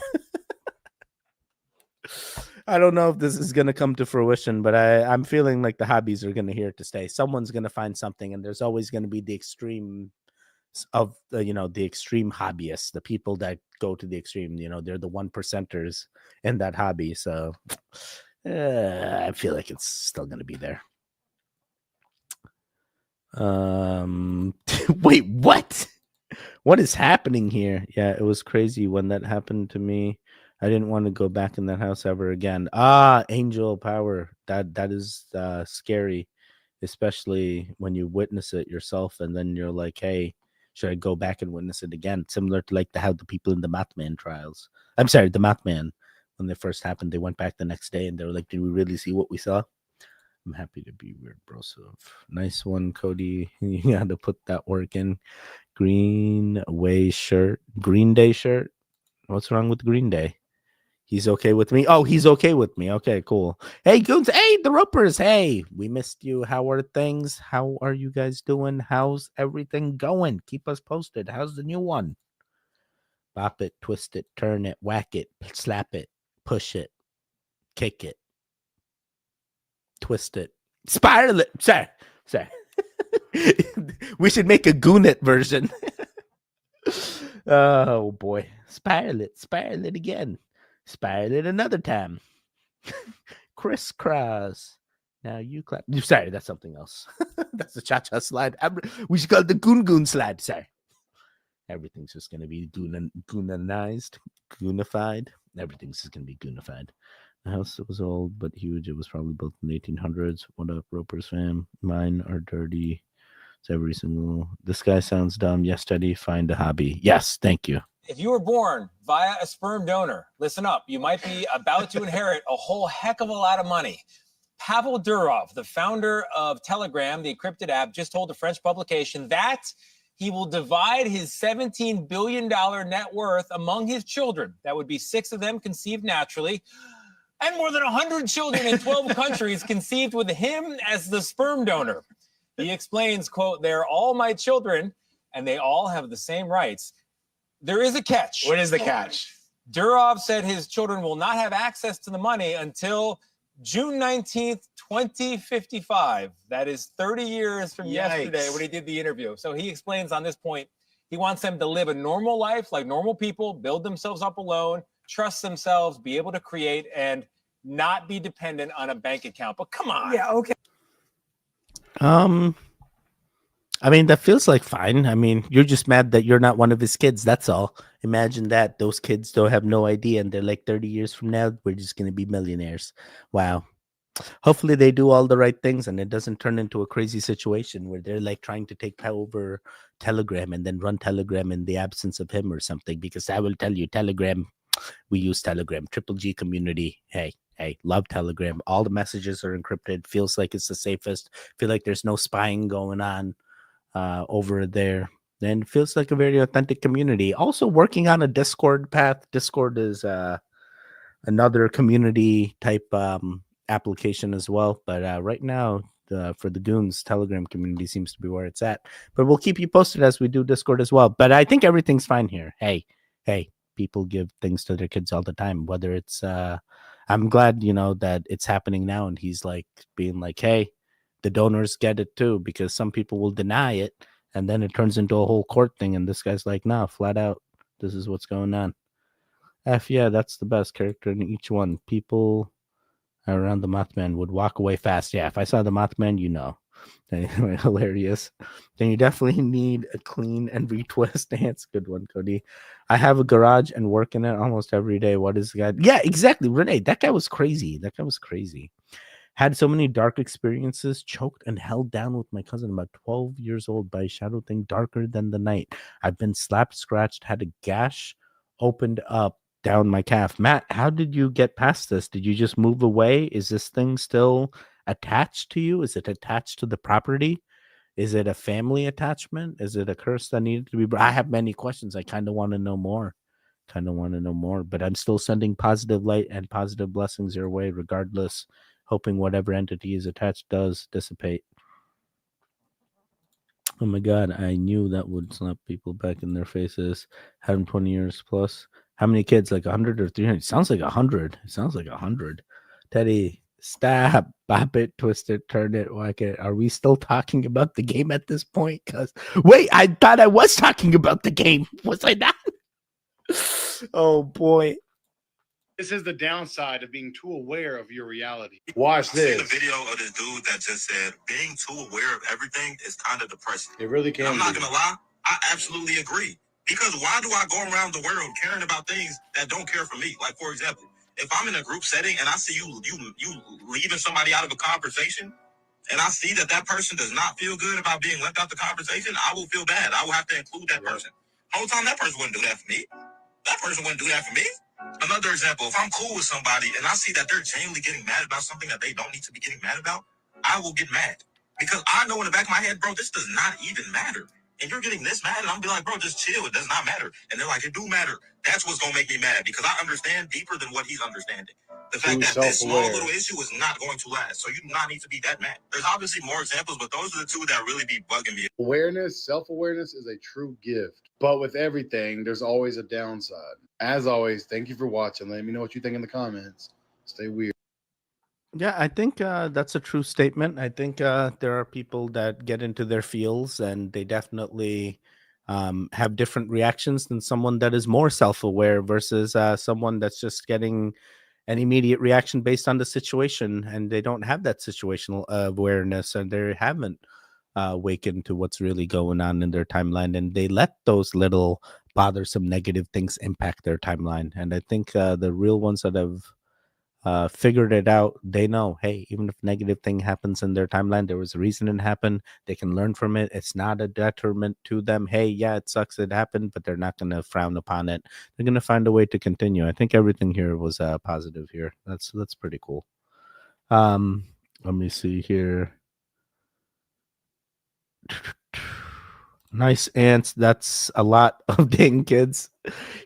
I don't know if this is gonna come to fruition, but I'm feeling like the hobbies are gonna here to stay. Someone's gonna find something, and there's always gonna be the extreme of the extreme hobbyists, the people that go to the extreme. They're the 1%ers in that hobby. So I feel like it's still going to be there. Wait, what is happening here? Yeah, it was crazy when that happened to me. I didn't want to go back in that house ever again. Angel Power, that is scary, especially when you witness it yourself and then you're like, hey, should I go back and witness it again? Similar to like how the people in the Mothman trials. I'm sorry, the Mothman, when they first happened, they went back the next day and they were like, did we really see what we saw? I'm happy to be weird, bro. So nice one, Cody. You had to put that work in. Green Day shirt. What's wrong with Green Day? He's okay with me. Oh, he's okay with me. Okay, cool. Hey, Goons. Hey, the Ropers. Hey, we missed you. How are things? How are you guys doing? How's everything going? Keep us posted. How's the new one? Bop it, twist it, turn it, whack it, slap it, push it, kick it, twist it, spiral it. Sorry. We should make a Goonit version. Oh, boy. Spiral it again. Spiral it another time. Crisscross. Now you clap. Sorry, that's something else. That's the cha-cha slide. We should call it the Goon slide. Sorry. Everything's just going to be goonanized, goonified. Everything's just going to be goonified. The house was old but huge. It was probably built in the 1800s. What up, Ropers fam? Mine are dirty. It's every single. This guy sounds dumb. Yes, Teddy, find a hobby. Yes, thank you. If you were born via a sperm donor, listen up. You might be about to inherit a whole heck of a lot of money. Pavel Durov, the founder of Telegram, the encrypted app, just told a French publication that he will divide his $17 billion net worth among his children. That would be 6 of them conceived naturally, and more than 100 children in 12 countries conceived with him as the sperm donor. He explains, quote, "They're all my children, and they all have the same rights. There is a catch." What is the catch? Durov said his children will not have access to the money until June 19th, 2055. That is 30 years from yesterday when he did the interview. So he explains on this point, he wants them to live a normal life like normal people, build themselves up alone, trust themselves, be able to create, and not be dependent on a bank account. But come on. Yeah, okay. I mean, that feels like fine. I mean, you're just mad that you're not one of his kids. That's all. Imagine that. Those kids don't have no idea. And they're like 30 years from now, we're just going to be millionaires. Wow. Hopefully they do all the right things and it doesn't turn into a crazy situation where they're like trying to take over Telegram and then run Telegram in the absence of him or something. Because I will tell you, Telegram, we use Telegram, Triple G community. Hey, love Telegram. All the messages are encrypted. Feels like it's the safest. Feel like there's no spying going on over there. And feels like a very authentic community. Also working on a Discord path. Discord is another community type application as well. But right now, for the Goons, Telegram community seems to be where it's at. But we'll keep you posted as we do Discord as well. But I think everything's fine here. Hey, people give things to their kids all the time. Whether it's, I'm glad, that it's happening now. And he's like being like, hey, the donors get it too, because some people will deny it. And then it turns into a whole court thing. And this guy's like, nah, flat out, this is what's going on. Yeah, that's the best character in each one. People around the Mothman would walk away fast. Yeah, if I saw the Mothman, Anyway, hilarious. Then you definitely need a clean and retwist dance. Good one, Cody. I have a garage and work in it almost every day. What is the guy? Yeah, exactly. Renee, that guy was crazy. Had so many dark experiences, choked and held down with my cousin about 12 years old by a shadow thing darker than the night. I've been slapped, scratched, had a gash opened up down my calf. Matt, how did you get past this? Did you just move away? Is this thing still attached to you? Is it attached to the property? Is it a family attachment? Is it a curse that needed to be? I have many questions. I kind of want to know more. But I'm still sending positive light and positive blessings your way regardless, hoping whatever entity is attached does dissipate. Oh my God, I knew that would slap people back in their faces. Had him 20 years plus. How many kids? Like 100 or 300? Sounds like 100. Teddy, stop. Bop it, twist it, turn it, whack it. Are we still talking about the game at this point? Because wait, I thought I was talking about the game. Was I not? Oh boy. This is the downside of being too aware of your reality. Watch this. I seen a video of this dude that just said being too aware of everything is kind of depressing. It really can. I'm not gonna lie, I absolutely agree. Because why do I go around the world caring about things that don't care for me? Like, for example, if I'm in a group setting and I see you leaving somebody out of a conversation, and I see that person does not feel good about being left out the conversation, I will feel bad. I will have to include that person. Whole time that person wouldn't do that for me. Another example, if I'm cool with somebody and I see that they're genuinely getting mad about something that they don't need to be getting mad about, I will get mad. Because I know in the back of my head, bro, this does not even matter. and you're getting this mad, and I'm be like, bro, just chill. It does not matter. And they're like, it do matter. That's what's gonna make me mad because I understand deeper than what he's understanding. The fact that this small little issue is not going to last, so you do not need to be that mad. There's obviously more examples, but those are the two that really be bugging me. Awareness, self-awareness is a true gift. But with everything, there's always a downside. As always, thank you for watching. Let me know what you think in the comments. Stay weird. Yeah, I think that's a true statement. I think there are people that get into their fields and they definitely have different reactions than someone that is more self-aware versus someone that's just getting an immediate reaction based on the situation, and they don't have that situational awareness, and they haven't awakened to what's really going on in their timeline, and they let those little bothersome negative things impact their timeline. And I think the real ones that have figured it out, they know, hey, even if negative thing happens in their timeline, there was a reason it happened. They can learn from it. It's not a detriment to them. Hey, yeah, it sucks it happened, but they're not going to frown upon it. They're going to find a way to continue. I think everything here was positive here. That's pretty cool. Let me see here. Nice ants. That's a lot of dang kids.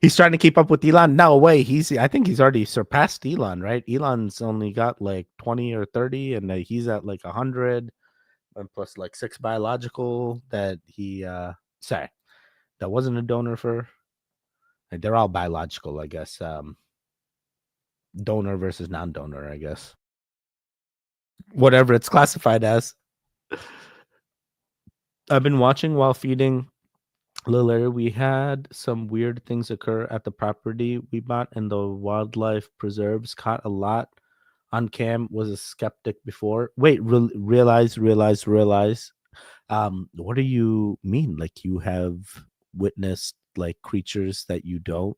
He's trying to keep up with Elon. No way. I think he's already surpassed Elon, right? Elon's only got like 20 or 30, and he's at like 100, and plus like 6 biological that he sorry, that wasn't a donor for. They're all biological, I guess. Donor versus non-donor, I guess. Whatever it's classified as. I've been watching while feeding Lily. We had some weird things occur at the property we bought, and the wildlife preserves caught a lot on cam. Was a skeptic before. Wait, realize. What do you mean? Like you have witnessed like creatures that you don't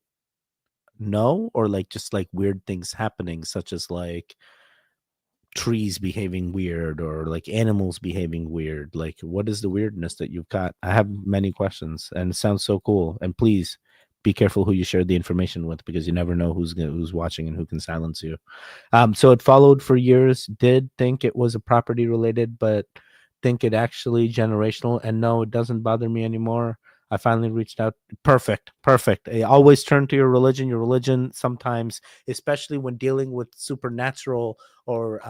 know, or like just like weird things happening, such as like trees behaving weird or like animals behaving weird? Like what is the weirdness that you've got? I have many questions, and it sounds so cool. And please be careful who you share the information with, because you never know who's watching and who can silence you. So it followed for years. Did think it was a property related, but think it actually generational. And no, it doesn't bother me anymore. I finally reached out. Perfect. Always turn to your religion. Your religion sometimes, especially when dealing with supernatural or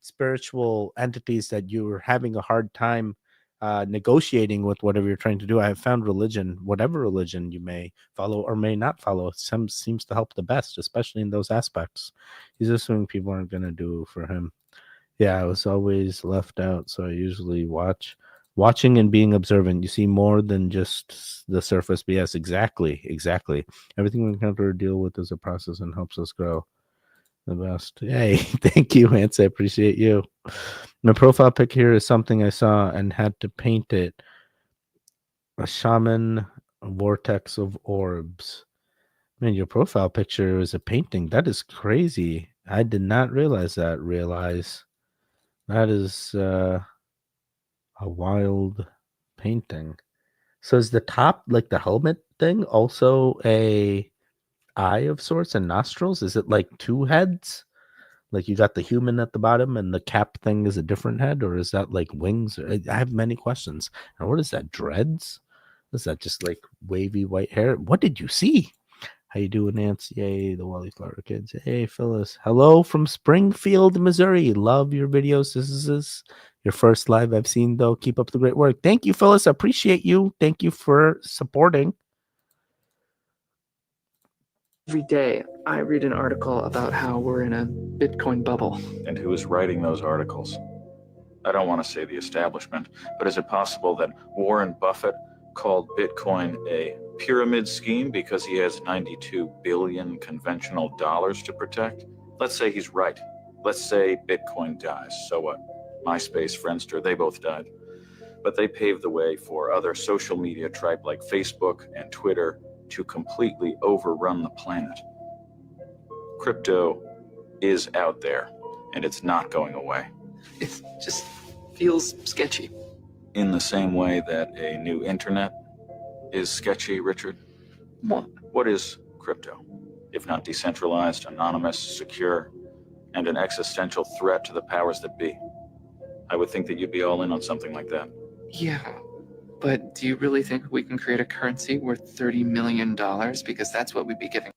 spiritual entities that you're having a hard time negotiating with, whatever you're trying to do. I have found religion, whatever religion you may follow or may not follow, seems to help the best, especially in those aspects. He's assuming people aren't going to do for him. Yeah, I was always left out, so I usually watching and being observant. You see more than just the surface BS. Exactly. Everything we encounter or deal with is a process and helps us grow the best. Hey, thank you, Hans. I appreciate you. My profile pic here is something I saw and had to paint it. A shaman vortex of orbs. Man, your profile picture is a painting. That is crazy. I did not realize that. That is a wild painting. So is the top, like the helmet thing, also a eye of sorts and nostrils? Is it like 2 heads? Like you got the human at the bottom and the cap thing is a different head, or is that like wings? I have many questions. And what is that, dreads? Is that just like wavy white hair? What did you see? How you doing, Nancy? Yay, the Wally Flower kids. Hey, Phyllis. Hello from Springfield, Missouri. Love your videos. This is your first live I've seen, though. Keep up the great work. Thank you, Phyllis. I appreciate you. Thank you for supporting. Every day, I read an article about how we're in a Bitcoin bubble. And who is writing those articles? I don't want to say the establishment, but is it possible that Warren Buffett called Bitcoin a pyramid scheme because he has 92 billion conventional dollars to protect? Let's say he's right. Let's say Bitcoin dies. So what? MySpace, Friendster, they both died. But they paved the way for other social media tribe like Facebook and Twitter to completely overrun the planet. Crypto is out there, and it's not going away. It just feels sketchy. In the same way that a new internet is sketchy, Richard? What is crypto, if not decentralized, anonymous, secure, and an existential threat to the powers that be? I would think that you'd be all in on something like that. Yeah, But do you really think we can create a currency worth $30 million? Because that's what we'd be giving.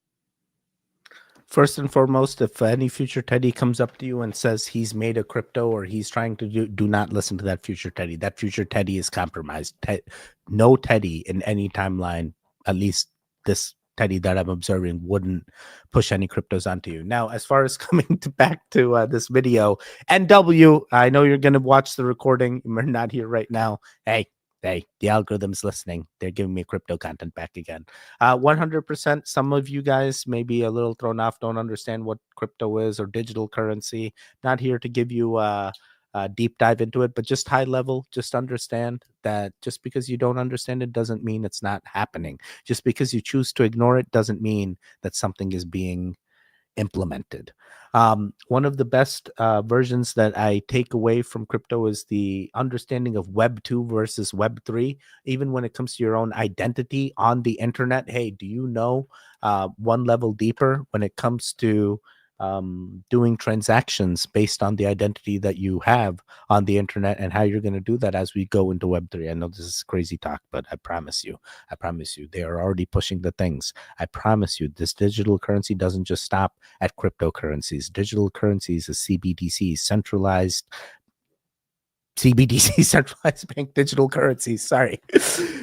First and foremost, if any future Teddy comes up to you and says he's made a crypto or he's trying to do not listen to that future Teddy. That future Teddy is compromised. No Teddy in any timeline, at least this Teddy that I'm observing, wouldn't push any cryptos onto you. Now, as far as coming back to this video, NW, I know you're going to watch the recording. You're not here right now. Hey, the algorithm's listening. They're giving me crypto content back again. 100%. Some of you guys may be a little thrown off, don't understand what crypto is or digital currency. Not here to give you a deep dive into it, but just high level. Just understand that just because you don't understand it doesn't mean it's not happening. Just because you choose to ignore it doesn't mean that something is being implemented. One of the best versions that I take away from crypto is the understanding of Web 2 versus Web 3. Even when it comes to your own identity on the internet, hey, do you know one level deeper when it comes to doing transactions based on the identity that you have on the internet and how you're going to do that as we go into Web3. I know this is crazy talk, but I promise you, they are already pushing the things. I promise you, this digital currency doesn't just stop at cryptocurrencies. Digital currencies is CBDCs, centralized bank digital currencies. Sorry.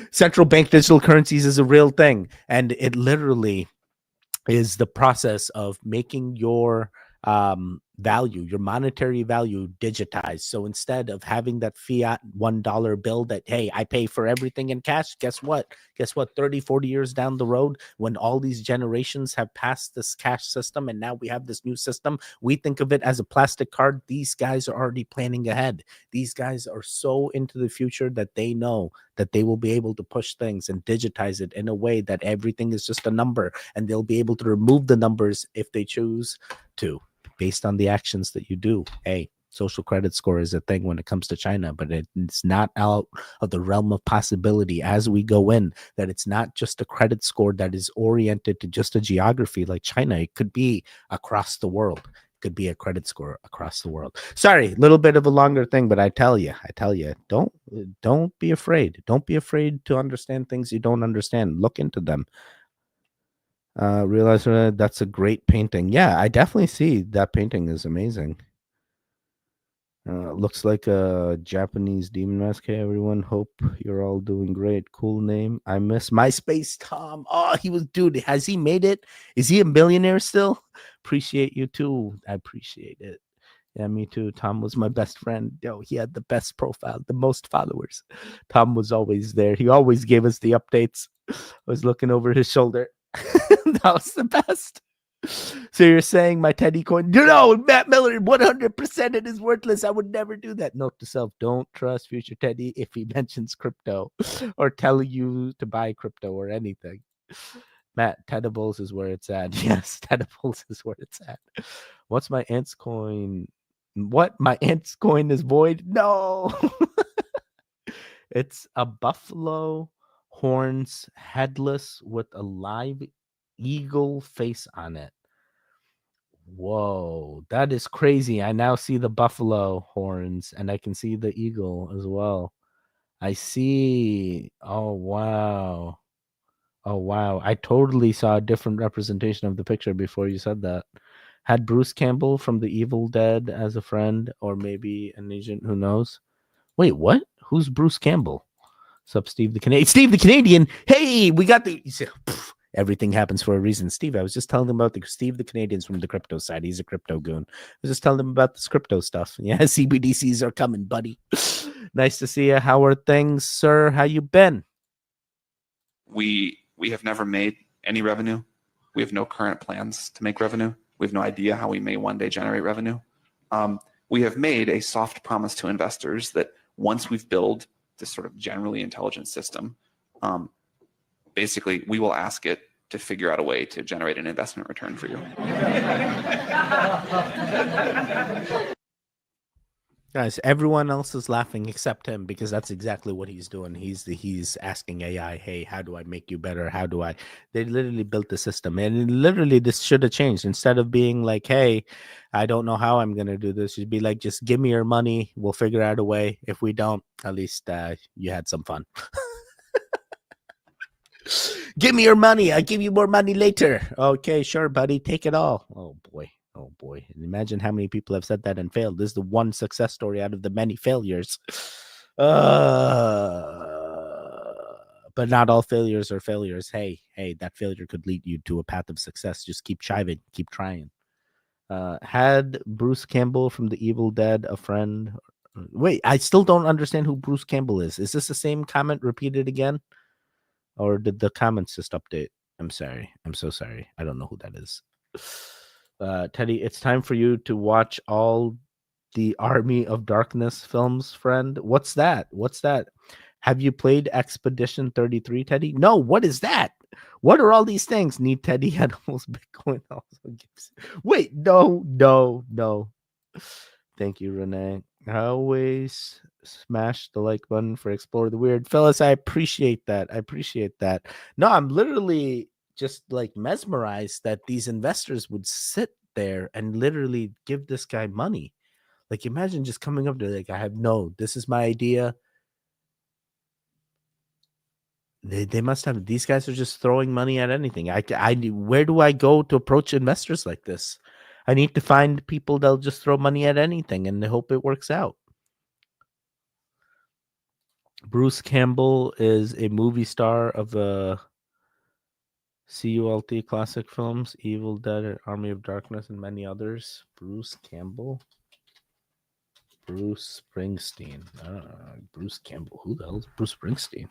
Central bank digital currencies is a real thing. And it literally is the process of making your value, your monetary value, digitized. So instead of having that fiat $1 bill that, hey, I pay for everything in cash, guess what? 30, 40 years down the road, when all these generations have passed this cash system and now we have this new system, we think of it as a plastic card. These guys are already planning ahead. These guys are so into the future that they know that they will be able to push things and digitize it in a way that everything is just a number, and they'll be able to remove the numbers if they choose to, based on the actions that you do. Hey, social credit score is a thing when it comes to China, but it's not out of the realm of possibility as we go in, that it's not just a credit score that is oriented to just a geography like China. It could be across the world. Could be a credit score across the world. Sorry, a little bit of a longer thing, but I tell you, don't be afraid. Don't be afraid to understand things you don't understand. Look into them. Realize that's a great painting. Yeah, I definitely see that painting is amazing. Looks like a Japanese demon mask. Hey, everyone. Hope you're all doing great. Cool name. I miss MySpace Tom. Oh, dude, has he made it? Is he a millionaire still? Appreciate you too. I appreciate it. Yeah, me too. Tom was my best friend. Yo, he had the best profile, the most followers. Tom was always there. He always gave us the updates. I was looking over his shoulder. That was the best. So you're saying my Teddy coin? No, Matt Miller, 100% it is worthless. I would never do that. Note to self: don't trust future Teddy if he mentions crypto or tell you to buy crypto or anything. Matt, Tedibles is where it's at. Yes, Tedibles is where it's at. What's my aunt's coin? What? My aunt's coin is void? No. It's a buffalo horns headless with a live eagle face on it. Whoa, that is crazy. I now see the buffalo horns and I can see the eagle as well. I see. Oh, wow. Oh, wow. I totally saw a different representation of the picture before you said that. Had Bruce Campbell from The Evil Dead as a friend, or maybe an agent, who knows? Wait, what? Who's Bruce Campbell? Sup, Steve the Canadian? Steve the Canadian! Hey, we got the... Everything happens for a reason. Steve, I was just telling him about Steve the Canadian's from the crypto side. He's a crypto goon. I was just telling him about this crypto stuff. Yeah, CBDCs are coming, buddy. Nice to see you. How are things, sir? How you been? We have never made any revenue. We have no current plans to make revenue. We have no idea how we may one day generate revenue. We have made a soft promise to investors that once we've built this sort of generally intelligent system, basically we will ask it to figure out a way to generate an investment return for you. Guys, everyone else is laughing except him, because that's exactly what he's doing. He's asking AI, hey, how do I make you better? How do I? They literally built the system, and literally this should have changed. Instead of being like, hey, I don't know how I'm gonna do this, you'd be like, just give me your money, we'll figure out a way. If we don't, at least you had some fun. Give me your money. I'll give you more money later. Okay, sure, buddy. Take it all. Oh boy. Oh boy. Imagine how many people have said that and failed. This is the one success story out of the many failures. But not all failures are failures. Hey, that failure could lead you to a path of success. Just keep chiving, keep trying. Had Bruce Campbell from The Evil Dead a friend? Wait, I still don't understand who Bruce Campbell is. Is this the same comment repeated again? Or did the comments just update? I'm sorry. I'm so sorry. I don't know who that is. Teddy, it's time for you to watch all the Army of Darkness films, friend. What's that? What's that? Have you played Expedition 33, Teddy? No, what is that? What are all these things? Need Teddy had almost Bitcoin also gives. Wait, no. Thank you, Renee. I always smash the like button for Explore the Weird. Fellas, I appreciate that. No, I'm literally just like mesmerized that these investors would sit there and literally give this guy money. Like, imagine just coming up to like, this is my idea. They must have, these guys are just throwing money at anything. Where do I go to approach investors like this? I need to find people that'll just throw money at anything and hope it works out. Bruce Campbell is a movie star of CULT classic films, Evil Dead, Army of Darkness, and many others. Bruce Campbell. Bruce Springsteen. Bruce Campbell. Who the hell is Bruce Springsteen?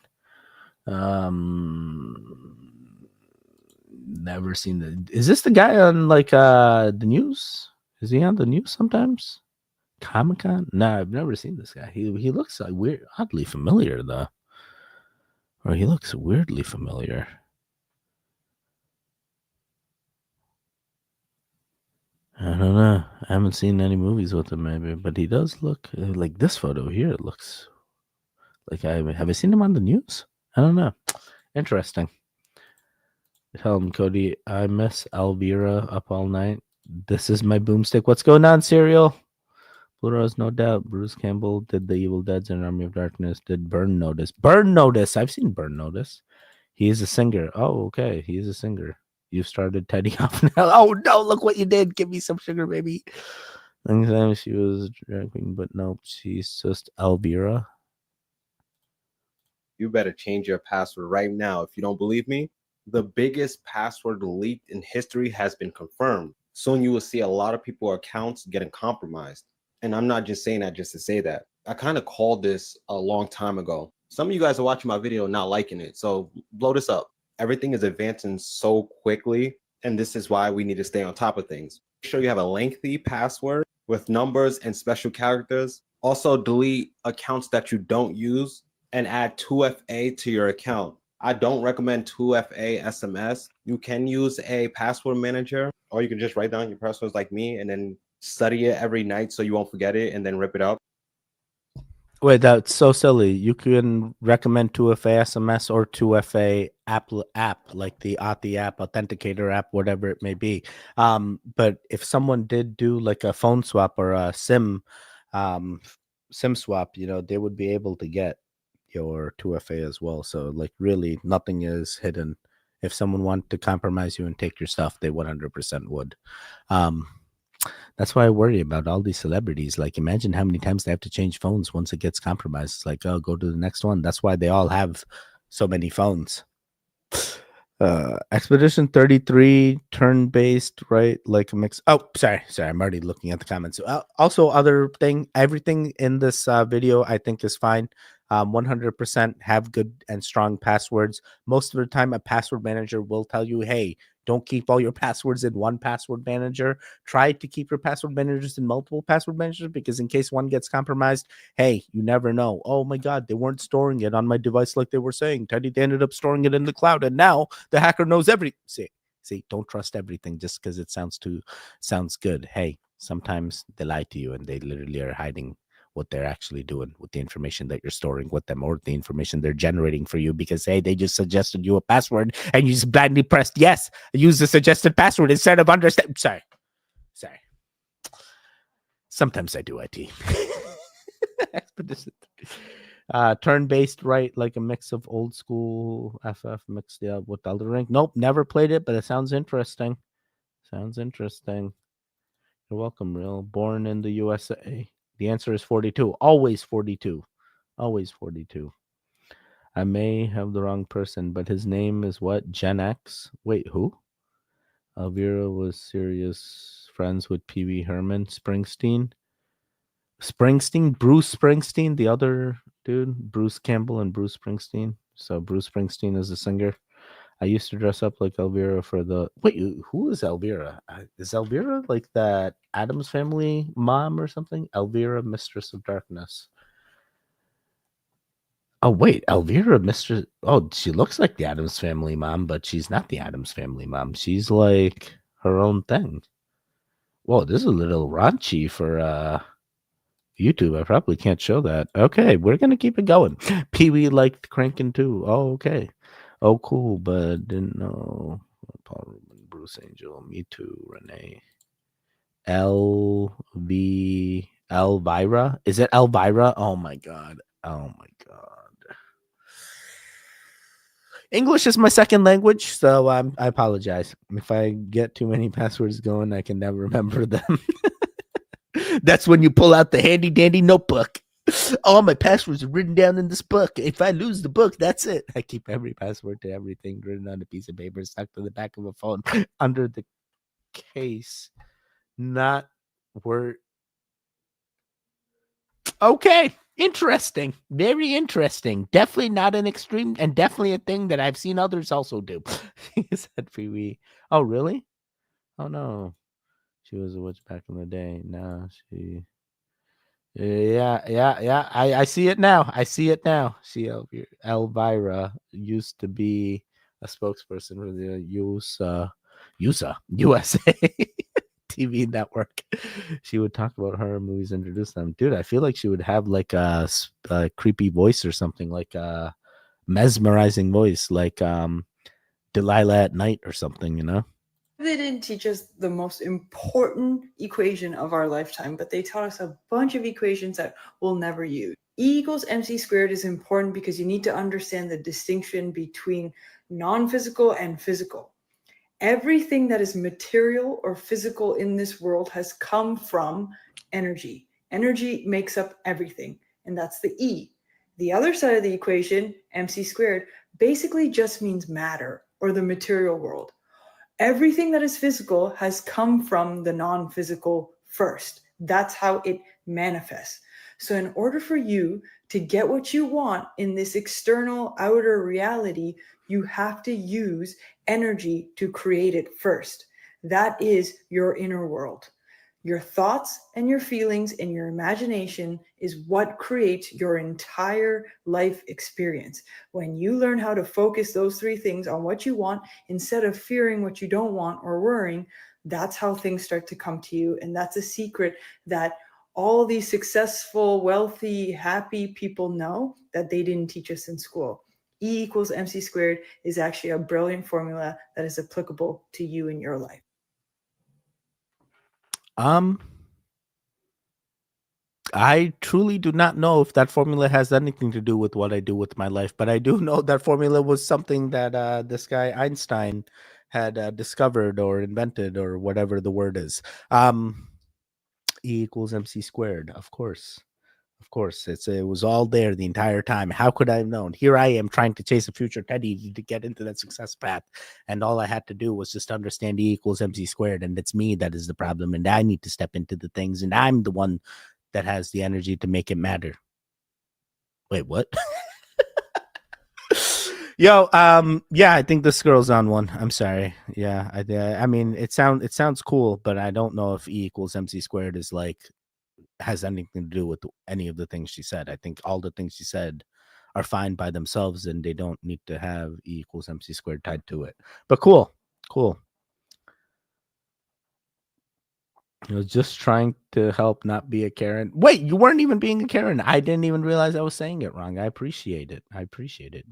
Never seen is this the guy on like the news? Is he on the news sometimes? Comic-Con? No, I've never seen this guy. He looks like oddly familiar though. Or he looks weirdly familiar. I don't know. I haven't seen any movies with him maybe, but he does look like this photo here. It looks like have I seen him on the news? I don't know. Interesting. Tell him, Cody, I miss Elvira up all night. This is my boomstick. What's going on, Serial? Blue Rose, no doubt. Bruce Campbell did The Evil Dead and Army of Darkness. Did Burn Notice. Burn Notice. I've seen Burn Notice. He is a singer. Oh, okay. He is a singer. You started Teddy off now. Oh, no. Look what you did. Give me some sugar, baby. Anytime she was drag queen, but nope. She's just Elvira. You better change your password right now. If you don't believe me, the biggest password leaked in history has been confirmed. Soon you will see a lot of people's accounts getting compromised. And I'm not just saying that just to say that. I kind of called this a long time ago. Some of you guys are watching my video not liking it. So blow this up. Everything is advancing so quickly. And this is why we need to stay on top of things. Make sure you have a lengthy password with numbers and special characters. Also delete accounts that you don't use and add 2FA to your account. I don't recommend 2FA SMS. You can use a password manager, or you can just write down your passwords like me and then study it every night so you won't forget it and then rip it up. Wait, that's so silly. You can recommend 2FA SMS or 2FA app like the Authy app, Authenticator app, whatever it may be. But if someone did do like a phone swap or a SIM swap, they would be able to get your 2FA as well. So like really nothing is hidden. If someone wanted to compromise you and take your stuff, they 100% would. That's why I worry about all these celebrities. Like, imagine how many times they have to change phones once it gets compromised. It's like, oh, go to the next one. That's why they all have so many phones. Expedition 33 turn-based, right? Like a mix. Oh, sorry. I'm already looking at the comments. Also, other thing, everything in this video I think is fine. 100% have good and strong passwords. Most of the time, a password manager will tell you, hey, don't keep all your passwords in one password manager. Try to keep your password managers in multiple password managers, because in case one gets compromised, hey, you never know. Oh my God, they weren't storing it on my device like they were saying. Teddy, they ended up storing it in the cloud, and now the hacker knows everything. See, don't trust everything just because it sounds good. Hey, sometimes they lie to you and they literally are hiding what they're actually doing with the information that you're storing with them, or the information they're generating for you, because hey, they just suggested you a password and you just blindly pressed yes, use the suggested password instead of understand. Sorry. Sometimes I do IT. Turn-based right, like a mix of old school FF mixed with Elden Ring. Nope, never played it, but it sounds interesting. Sounds interesting. You're welcome, Real. Born in the USA. The answer is 42. Always 42. Always 42. I may have the wrong person, but his name is what? Gen X? Wait, who? Elvira was serious friends with Pee Wee Herman. Springsteen? Bruce Springsteen, the other dude, Bruce Campbell and Bruce Springsteen. So Bruce Springsteen is the singer. I used to dress up like Elvira for the. Wait, who is Elvira? Is Elvira like that Addams Family mom or something? Elvira, Mistress of Darkness. Oh wait, Elvira, Mistress. Oh, she looks like the Addams Family mom, but she's not the Addams Family mom. She's like her own thing. Whoa, this is a little raunchy for YouTube. I probably can't show that. Okay, we're gonna keep it going. Pee Wee liked cranking too. Oh, okay. Oh, cool, but didn't know. Paul Rubin, Bruce Angel, me too, Renee. Elvira? Is it Elvira? Oh my god. Oh my god. English is my second language, so I apologize. If I get too many passwords going, I can never remember them. That's when you pull out the handy dandy notebook. All my passwords are written down in this book. If I lose the book, that's it. I keep every password to everything written on a piece of paper stuck to the back of a phone under the case. Not word. Okay. Interesting. Very interesting. Definitely not an extreme and definitely a thing that I've seen others also do. He said Pee Wee. Oh, really? Oh, no. She was a witch back in the day. No, she. Yeah. I see it now. She Elvira used to be a spokesperson for the USA TV network. She would talk about horror movies, introduce them. Dude, I feel like she would have like a creepy voice or something, like a mesmerizing voice, like Delilah at Night or something, you know? They didn't teach us the most important equation of our lifetime, but they taught us a bunch of equations that we'll never use. E equals mc squared is important because you need to understand the distinction between non-physical and physical. Everything that is material or physical in this world has come from energy. Energy makes up everything, and that's the E. The other side of the equation, mc squared, basically just means matter or the material world. Everything that is physical has come from the non-physical first. That's how it manifests. So in order for you to get what you want in this external outer reality, you have to use energy to create it first. That is your inner world. Your thoughts and your feelings and your imagination is what creates your entire life experience. When you learn how to focus those three things on what you want instead of fearing what you don't want or worrying, that's how things start to come to you. And that's a secret that all these successful, wealthy, happy people know that they didn't teach us in school. E equals mc squared is actually a brilliant formula that is applicable to you in your life. I truly do not know if that formula has anything to do with what I do with my life, but I do know that formula was something that this guy Einstein had discovered or invented or whatever the word is. E equals mc squared, of course. Of course, it was all there the entire time. How could I have known? Here I am trying to chase a future Teddy to get into that success path. And all I had to do was just understand E equals mc squared. And it's me that is the problem. And I need to step into the things. And I'm the one that has the energy to make it matter. Wait, what? Yo, yeah, I think this girl's on one. I'm sorry. Yeah, I mean, it sounds cool, but I don't know if E equals mc squared is like has anything to do with any of the things she said. I think all the things she said are fine by themselves and they don't need to have E equals mc squared tied to it. But cool. I was just trying to help not be a Karen. Wait, you weren't even being a Karen. I didn't even realize I was saying it wrong. I appreciate it.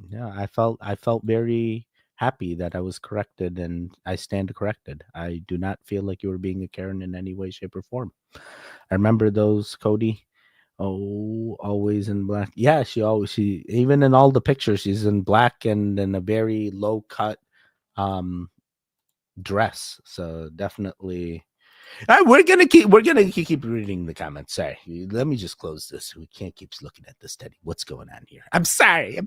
Yeah, I felt very happy that I was corrected and I stand corrected. I do not feel like you were being a Karen in any way, shape, or form. I remember those, Cody. Oh, always in black. Yeah, she even in all the pictures, she's in black and in a very low cut dress. So definitely we're gonna keep reading the comments. Sorry, let me just close this. We can't keep looking at this, Teddy. What's going on here? I'm sorry.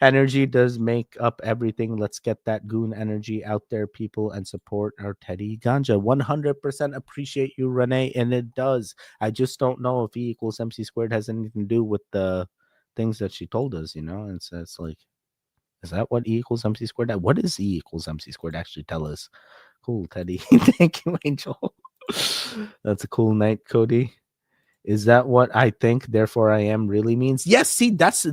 Energy does make up everything. Let's get that goon energy out there, people, and support our Teddy Ganja. 100% appreciate you, Renee, and it does. I just don't know if E equals MC squared has anything to do with the things that she told us. And so it's like, is that what E equals MC squared? What does E equals MC squared actually tell us? Cool, Teddy. Thank you, Angel. That's a cool night, Cody. Is that what I think, therefore I am really means? Yes, see, that's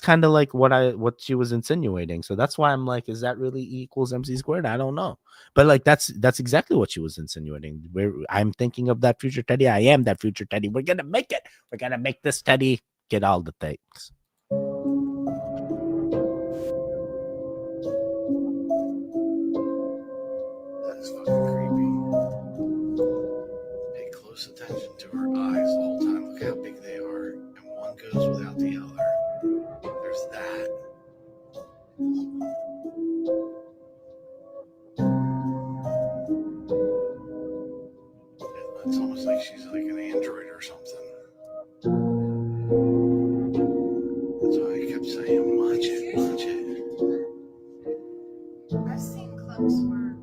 kind of like what she was insinuating. So that's why I'm like, is that really E equals MC squared? I don't know. But like that's exactly what she was insinuating. Where I'm thinking of that future Teddy. I am that future Teddy. We're gonna make it. We're gonna make this Teddy get all the things. That's fucking creepy. Pay close attention to her eyes the whole time. Look how big they are. And one goes without the other. There's that. It's almost like she's like an android or something. That's why I kept saying, watch it. I've seen clips where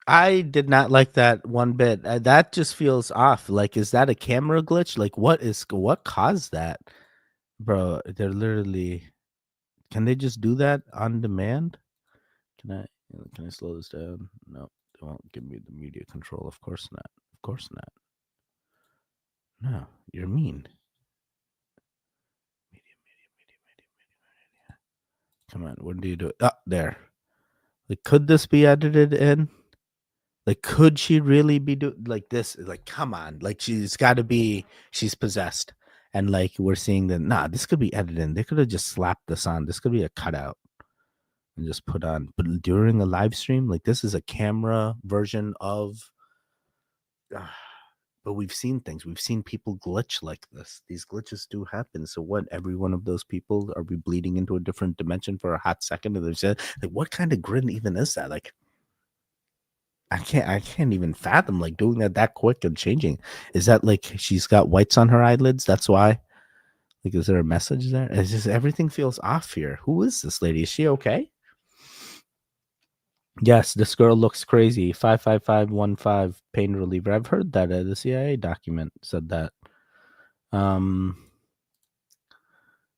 I did not like that one bit. That just feels off. Like, is that a camera glitch? Like, what caused that, bro? They're literally. Can they just do that on demand? Can I slow this down? No, they won't give me the media control. Of course not. Of course not. No, you're mean. Media. Come on, when do you do it? Oh, there. Like, could this be edited in? Like, could she really be doing like this? Like, come on. Like, she's possessed. And like, we're seeing that, nah, this could be edited in. They could have just slapped this on. This could be a cutout and just put on. But during a live stream, like, this is a camera version of. But we've seen things. We've seen people glitch like this. These glitches do happen. So what? Every one of those people, are we bleeding into a different dimension for a hot second? And there's like, what kind of grin even is that? Like, I can't even fathom like doing that quick and changing. Is that like she's got whites on her eyelids? That's why. Like, is there a message there? It's just everything feels off here. Who is this lady? Is she okay? Yes, this girl looks crazy. 55515 pain reliever. I've heard that. The CIA document said that.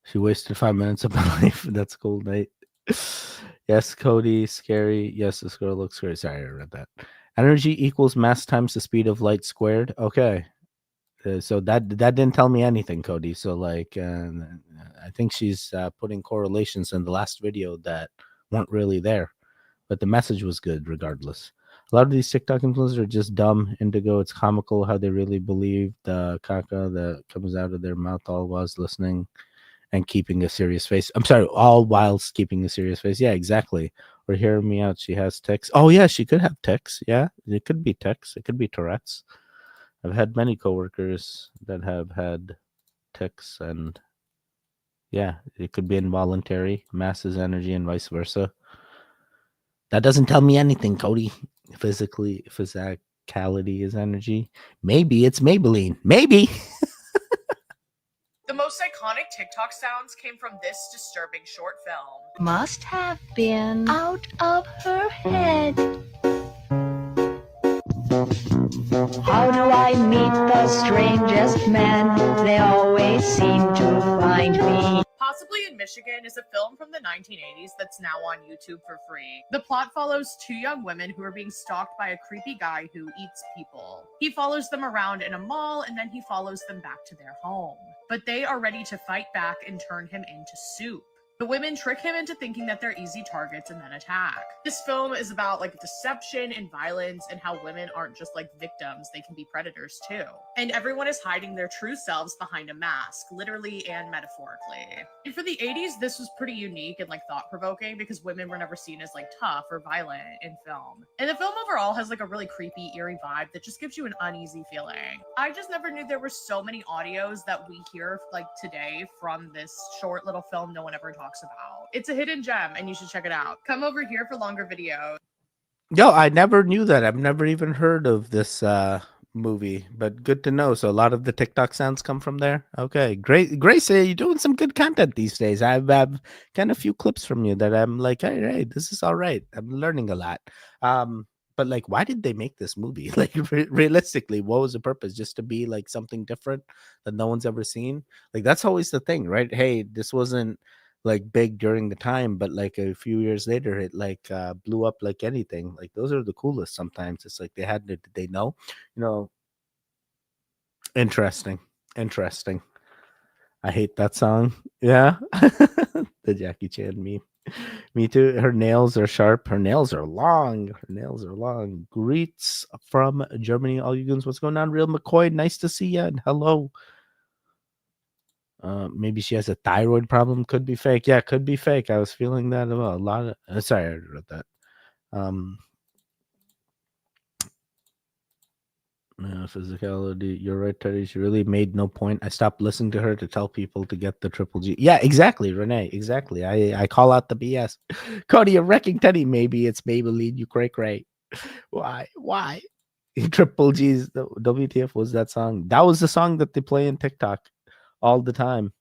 She wasted 5 minutes of my life. That's cool, Nate. Yes, Cody, scary. Yes, this girl looks scary. Sorry, I read that. Energy equals mass times the speed of light squared. Okay. So that didn't tell me anything, Cody. So like, I think she's putting correlations in the last video that weren't really there, but the message was good regardless. A lot of these TikTok influencers are just dumb. Indigo, it's comical how they really believe the caca that comes out of their mouth all whilst listening and keeping a serious face. I'm sorry, all whilst keeping a serious face. Yeah, exactly. Or hear me out. She has tics. Oh yeah, she could have tics. Yeah, it could be tics. It could be Tourette's. I've had many coworkers that have had tics, and yeah, it could be involuntary. Mass is energy, and vice versa. That doesn't tell me anything, Cody. Physicality is energy. Maybe it's Maybelline. Maybe. The most iconic TikTok sounds came from this disturbing short film. Must have been out of her head. How do I meet the strangest men? They always seem to find me. Possibly in Michigan is a film from the 1980s that's now on YouTube for free. The plot follows two young women who are being stalked by a creepy guy who eats people. He follows them around in a mall and then he follows them back to their home. But they are ready to fight back and turn him into soup. The women trick him into thinking that they're easy targets and then attack. This film is about like deception and violence and how women aren't just like victims, they can be predators too. And everyone is hiding their true selves behind a mask, literally and metaphorically. And for the 80s, this was pretty unique and like thought-provoking because women were never seen as like tough or violent in film. And the film overall has like a really creepy, eerie vibe that just gives you an uneasy feeling. I just never knew there were so many audios that we hear like today from this short little film no one ever talks about. It's a hidden gem and you should check it out. Come over here for longer videos. Yo, I never knew that. I've never even heard of this movie, but good to know. So a lot of the TikTok sounds come from there. Okay, great. Grace, you're doing some good content these days. I've kind of few clips from you that I'm like, hey, this is all right. I'm learning a lot. But like, why did they make this movie? Like, realistically, what was the purpose? Just to be like something different that no one's ever seen? Like, that's always the thing, right? Hey, this wasn't like big during the time, but like a few years later, it like blew up like anything. Like, those are the coolest. Sometimes it's like did they know? Interesting. I hate that song. Yeah. The Jackie Chan meme. Me too. Her nails are sharp. Her nails are long. Greets from Germany. All you goons, what's going on? Real McCoy, nice to see you. And hello. Maybe she has a thyroid problem. Could be fake. Yeah, could be fake. I was feeling that about a lot of. Sorry, I wrote that. Physicality. You're right, Teddy. She really made no point. I stopped listening to her to tell people to get the triple G. Yeah, exactly, Renee. Exactly. I call out the BS. Cody, you're wrecking Teddy. Maybe it's Maybelline. You cray. Why? Triple G's. The WTF was that song? That was the song that they play in TikTok all the time.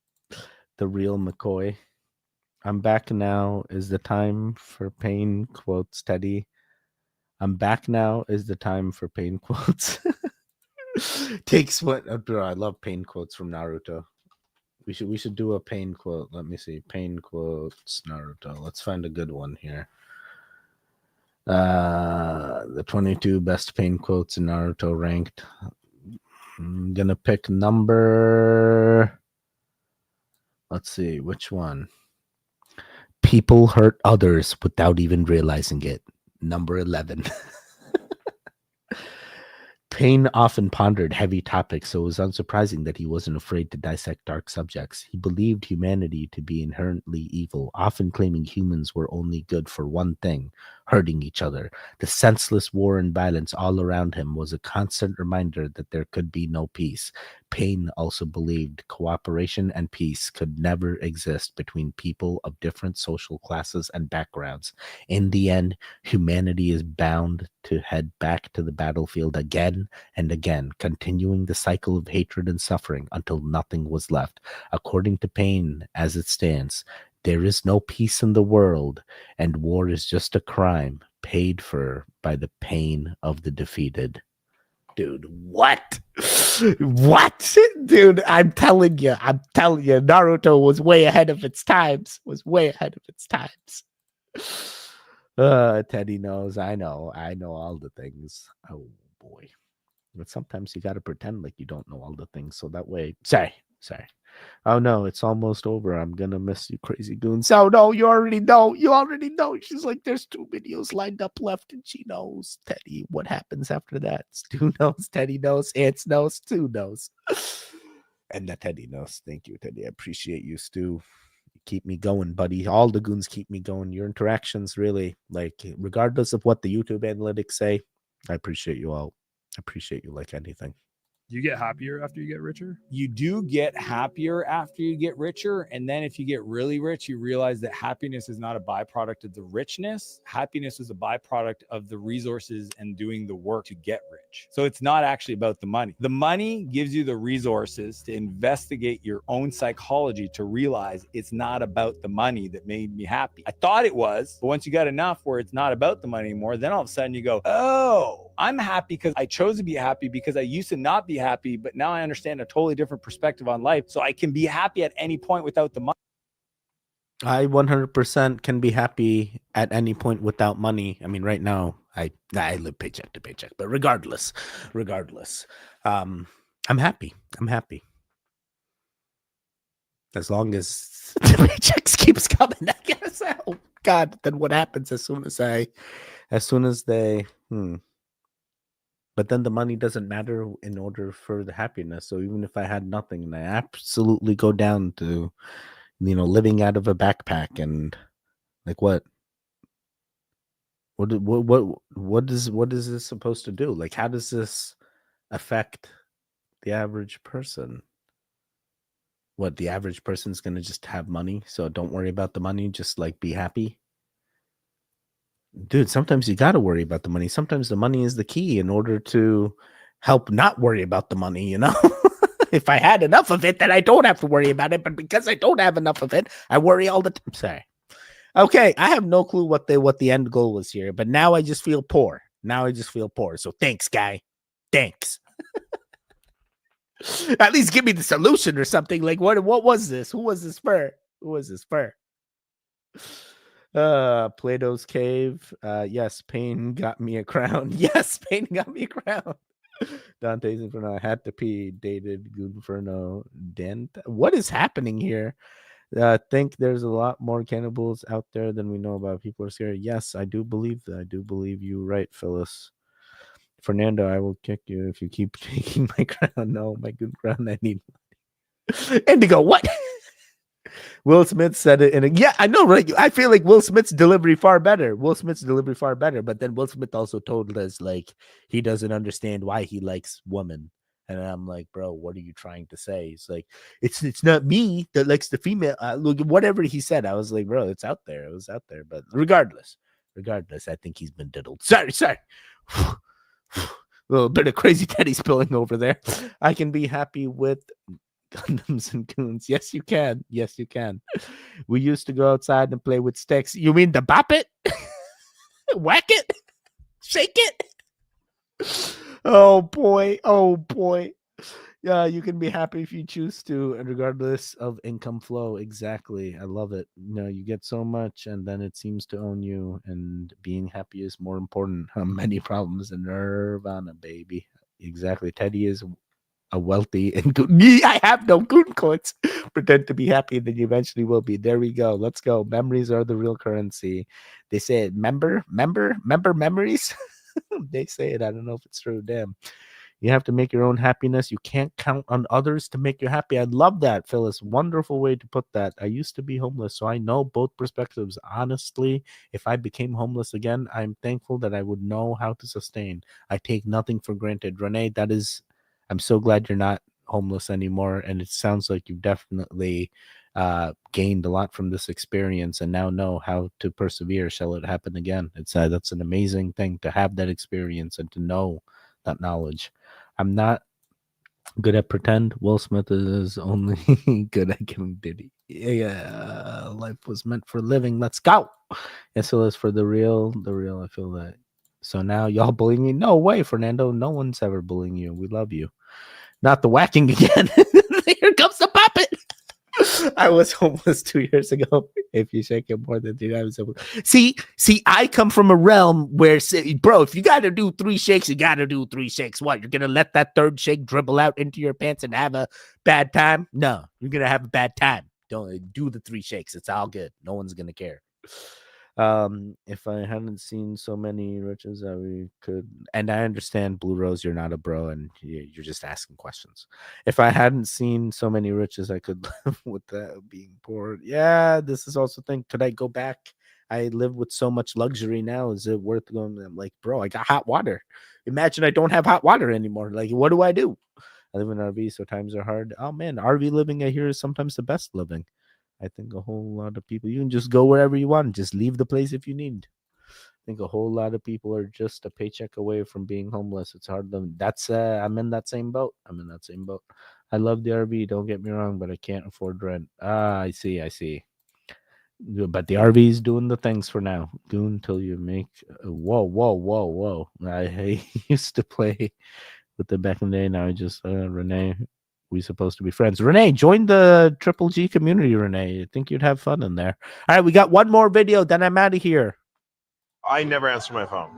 The real McCoy. I'm back now. Is the time for pain quotes, Teddy? I'm back now. Is the time for pain quotes? Takes what? Bro, I love pain quotes from Naruto. We should do a pain quote. Let me see. Pain quotes Naruto. Let's find a good one here. The 22 best pain quotes in Naruto ranked. I'm gonna pick number. Let's see which one. People hurt others without even realizing it. Number 11. Pain often pondered heavy topics, so it was unsurprising that he wasn't afraid to dissect dark subjects. He believed humanity to be inherently evil, often claiming humans were only good for one thing, hurting each other. The senseless war and violence all around him was a constant reminder that there could be no peace. Pain also believed cooperation and peace could never exist between people of different social classes and backgrounds. In the end, humanity is bound to head back to the battlefield again and again, continuing the cycle of hatred and suffering until nothing was left. According to Pain, as it stands, there is no peace in the world, and war is just a crime paid for by the pain of the defeated. Dude, what? What? Dude, I'm telling you, Naruto was way ahead of its times. Teddy knows. I know all the things. Oh boy. But sometimes you got to pretend like you don't know all the things. So that way, sorry. Oh no, it's almost over. I'm gonna miss you, crazy goons. Oh no, you already know. She's like, there's 2 videos lined up left, and she knows. Teddy, what happens after that? Stu knows, Teddy knows, Ants knows, Stu knows. And that Teddy knows. Thank you, Teddy. I appreciate you, Stu. Keep me going, buddy. All the goons keep me going. Your interactions, really, like, regardless of what the YouTube analytics say, I appreciate you all. I appreciate you like anything. Do you get happier after you get richer? You do get happier after you get richer. And then if you get really rich, you realize that happiness is not a byproduct of the richness. Happiness is a byproduct of the resources and doing the work to get rich. So it's not actually about the money. The money gives you the resources to investigate your own psychology to realize it's not about the money that made me happy. I thought it was, but once you got enough where it's not about the money anymore, then all of a sudden you go, oh, I'm happy because I chose to be happy because I used to not be happy, but now I understand a totally different perspective on life. So I can be happy at any point without the money. I 100% can be happy at any point without money. I mean, right now, I live paycheck to paycheck, but regardless, I'm happy. As long as the paychecks keeps coming, I guess. Oh God, then what happens as soon as they but then the money doesn't matter in order for the happiness. So even if I had nothing and I absolutely go down to, living out of a backpack and like what is this supposed to do? Like, how does this affect the average person? What, the average person's going to just have money, so don't worry about the money, just like be happy? Dude, sometimes you got to worry about the money. Sometimes the money is the key in order to help not worry about the money, If I had enough of it, then I don't have to worry about it. But because I don't have enough of it, I worry all the time. Sorry. Okay, I have no clue what the end goal was here, but now I just feel poor. So thanks, guy. Thanks. At least give me the solution or something. Like, what was this? Who was this for? Plato's Cave. Yes, pain got me a crown. Yes, pain got me a crown. Dante's Inferno. I had to pee. Dated Gunferno. Dent. What is happening here? I think there's a lot more cannibals out there than we know about. People are scared. Yes, I do believe that. I do believe you right, Phyllis. Fernando, I will kick you if you keep taking my crown. No, my good crown, I need money. Indigo, what? Will Smith said it yeah, I know, right? I feel like Will Smith's delivery far better. But then Will Smith also told us, like, he doesn't understand why he likes women. And I'm like, bro, what are you trying to say? It's like, it's not me that likes the female. Look, whatever he said, I was like, bro, it's out there. It was out there. But regardless, I think he's been diddled. Sorry. A little bit of crazy Teddy spilling over there. I can be happy with Gundams and goons. Yes, you can. We used to go outside and play with sticks. You mean to bop it? Whack it? Shake it? Oh boy. Yeah, you can be happy if you choose to, and regardless of income flow. Exactly. I love it. You get so much and then it seems to own you, and being happy is more important. Many problems in Nirvana, baby. Exactly. Teddy is a wealthy and good. I have no good coins. Pretend to be happy, then you eventually will be. There we go. Let's go. Memories are the real currency. They say it. Remember memories. They say it. I don't know if it's true. Damn. You have to make your own happiness. You can't count on others to make you happy. I love that, Phyllis. Wonderful way to put that. I used to be homeless, so I know both perspectives. Honestly, if I became homeless again, I'm thankful that I would know how to sustain. I take nothing for granted. Renee, I'm so glad you're not homeless anymore. And it sounds like you've definitely gained a lot from this experience and now know how to persevere. Shall it happen again? That's an amazing thing to have that experience and to know that knowledge. I'm not good at pretend. Will Smith is only good at giving Diddy. Yeah, life was meant for living. Let's go. Yes, it was for the real. I feel that. So now y'all bullying me? No way, Fernando. No one's ever bullying you. We love you. Not the whacking again. Here comes the puppet. I was homeless 2 years ago. If you shake it more than 3 times, see, I come from a realm where, bro, if you got to do 3 shakes, you got to do 3 shakes. What? You're gonna let that third shake dribble out into your pants and have a bad time? No, you're gonna have a bad time. Don't do the 3 shakes. It's all good. No one's gonna care. If I hadn't seen so many riches, we could. And I understand, Blue Rose, you're not a bro, and you're just asking questions. If I hadn't seen so many riches, I could live with that being poor. Yeah, this is also thing. Could I go back? I live with so much luxury now. Is it worth going? I'm like, bro, I got hot water. Imagine I don't have hot water anymore. Like, what do I do? I live in an RV, so times are hard. Oh man, RV living I hear is sometimes the best living. I think a whole lot of people, you can just go wherever you want. Just leave the place if you need. I think a whole lot of people are just a paycheck away from being homeless. It's hard. I'm in that same boat. I love the RV. Don't get me wrong, but I can't afford rent. I see. But the RV is doing the things for now. Do until you make. Whoa. I used to play with the back in the day. Now I just, Renee. We're supposed to be friends. Renee, join the Triple G community, Renee. I think you'd have fun in there. All right, we got one more video, then I'm out of here. I never answer my phone.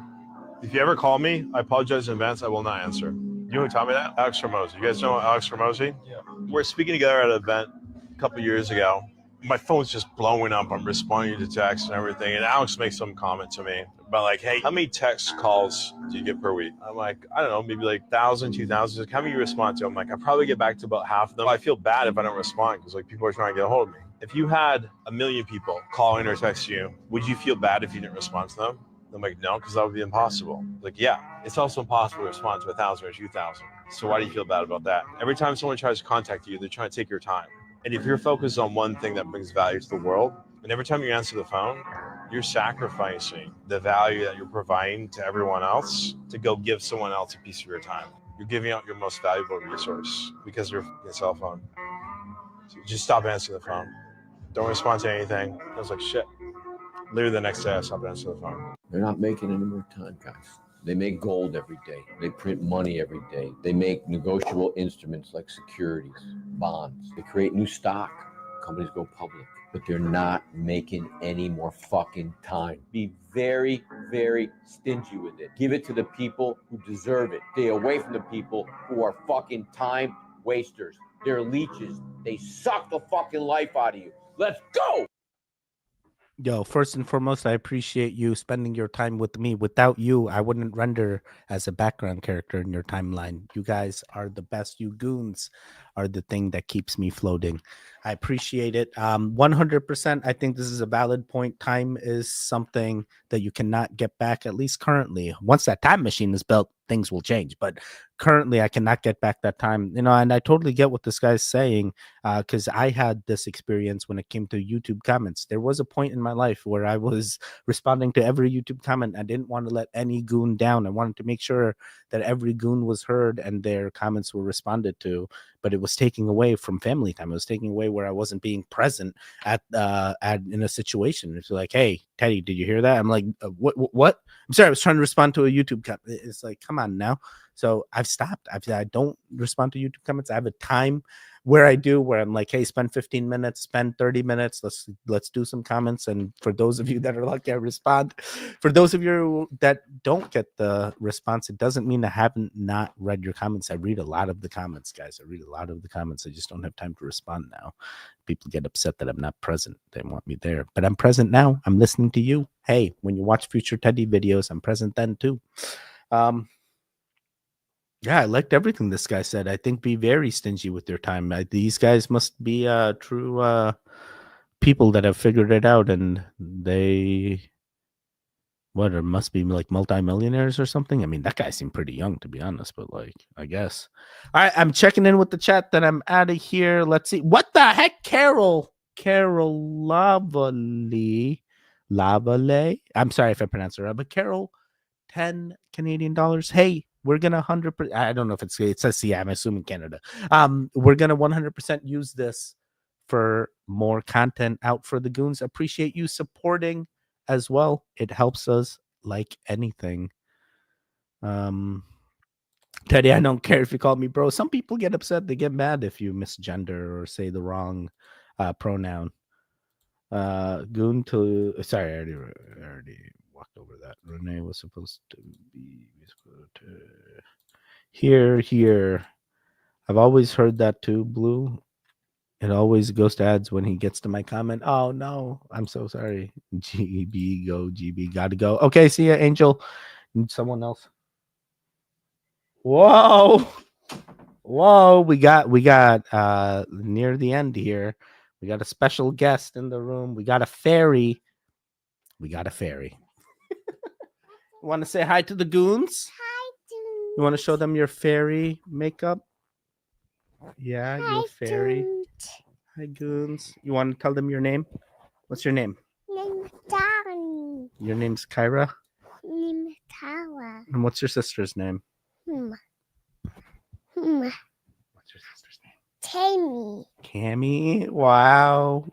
If you ever call me, I apologize in advance. I will not answer. You know who taught me that? Alex Hormozy. You guys know Alex Hormozy? Yeah. We're speaking together at an event, a couple years ago. My phone's just blowing up. I'm responding to texts and everything. And Alex makes some comment to me about like, hey, how many text calls do you get per week? I'm like, I don't know, maybe like 1,000, 2,000. Like, how many you respond to? I'm like, I probably get back to about half of them. I feel bad if I don't respond because like people are trying to get a hold of me. If you had 1 million people calling or texting you, would you feel bad if you didn't respond to them? I'm like, no, because that would be impossible. Like, yeah, it's also impossible to respond to 1,000 or 2,000. So why do you feel bad about that? Every time someone tries to contact you, they're trying to take your time. And if you're focused on one thing that brings value to the world, and every time you answer the phone, you're sacrificing the value that you're providing to everyone else to go give someone else a piece of your time. You're giving out your most valuable resource because of your cell phone. So just stop answering the phone. Don't respond to anything. I was like, shit. Literally the next day I stopped answering the phone. They're not making any more time, guys. They make gold every day. They print money every day. They make negotiable instruments like securities, bonds. They create new stock. Companies go public, but they're not making any more fucking time. Be very, very stingy with it. Give it to the people who deserve it. Stay away from the people who are fucking time wasters. They're leeches. They suck the fucking life out of you. Let's go! Yo, first and foremost, I appreciate you spending your time with me. Without you, I wouldn't render as a background character in your timeline. You guys are the best. You goons are the thing that keeps me floating. I appreciate it. 100%. I think this is a valid point. Time is something that you cannot get back, at least currently. Once that time machine is built, things will change. But currently, I cannot get back that time. And I totally get what this guy's saying, because I had this experience when it came to YouTube comments. There was a point in my life where I was responding to every YouTube comment. I didn't want to let any goon down. I wanted to make sure that every goon was heard and their comments were responded to. But it was taking away from family time. It was taking away where I wasn't being present at in a situation. It's like, hey, Teddy, did you hear that? I'm like, what? I'm sorry, I was trying to respond to a YouTube comment. It's like, come on now. So I've stopped. I don't respond to YouTube comments. I have a time where I'm like, hey, spend 15 minutes, spend 30 minutes. Let's do some comments. And for those of you that are lucky, I respond. For those of you that don't get the response, it doesn't mean I haven't not read your comments. I read a lot of the comments, guys. I read a lot of the comments. I just don't have time to respond now. People get upset that I'm not present. They want me there, but I'm present now. I'm listening to you. Hey, when you watch future Teddy videos, I'm present then too. Yeah, I liked everything this guy said. I think be very stingy with your time. These guys must be true people that have figured it out, and they must be like multimillionaires or something. I mean, that guy seemed pretty young, to be honest, but like, I guess. All right, I'm checking in with the chat, then I'm out of here. Let's see. What the heck, Carol Lavale. I'm sorry if I pronounced it wrong, but Carol, 10 Canadian dollars. Hey, we're gonna 100%. I don't know if it says I'm assuming Canada. We're gonna 100% use this for more content out for the goons. Appreciate you supporting as well. It helps us like anything. Teddy, I don't care if you call me bro. Some people get upset. They get mad if you misgender or say the wrong pronoun. Goon to sorry, I already walked over that. Renee was supposed to be here. I've always heard that too, Blue. It always goes to ads when he gets to my comment. Oh no, I'm so sorry. GB gotta go. Okay, see ya, Angel. Need someone else. Whoa, we got near the end here. We got a special guest in the room. We got a fairy. Want to say hi to the goons? Hi, dude. You want to show them your fairy makeup? Yeah, your fairy. Dude. Hi, goons. You want to tell them your name? What's your name? Name's Donnie. Your name's Kyra? Name's Tara. And what's your sister's name? What's your sister's name? Tammy. Cammy. Wow,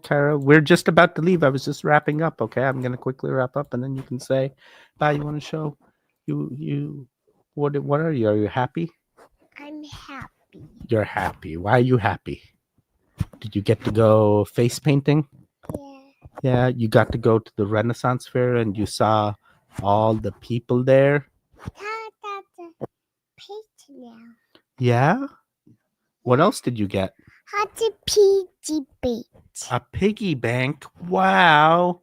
Kyra. We're just about to leave. I was just wrapping up. Okay, I'm gonna quickly wrap up, and then you can say bye. You want to show you what are you? Are you happy? I'm happy. You're happy. Why are you happy? Did you get to go face painting? Yeah, you got to go to the Renaissance Fair and you saw all the people there. That's a picture now. Yeah. What else did you get? How's a piggy bank? A piggy bank. Wow.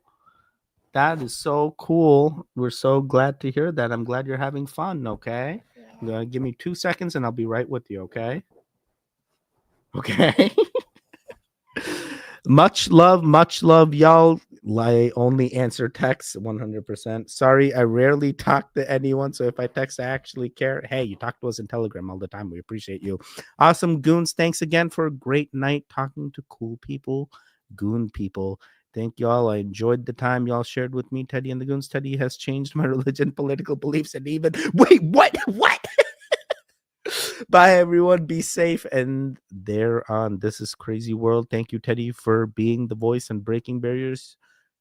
That is so cool. We're so glad to hear that. I'm glad you're having fun, okay? Give me 2 seconds and I'll be right with you, okay? Okay. Much love, y'all. I only answer texts 100%. Sorry, I rarely talk to anyone. So if I text, I actually care. Hey, you talk to us in Telegram all the time. We appreciate you. Awesome goons. Thanks again for a great night talking to cool people, goon people. Thank y'all. I enjoyed the time y'all shared with me, Teddy and the Goons. Teddy has changed my religion, political beliefs, and even wait, what? Bye, everyone. Be safe. And there on This Is Crazy World. Thank you, Teddy, for being the voice and breaking barriers.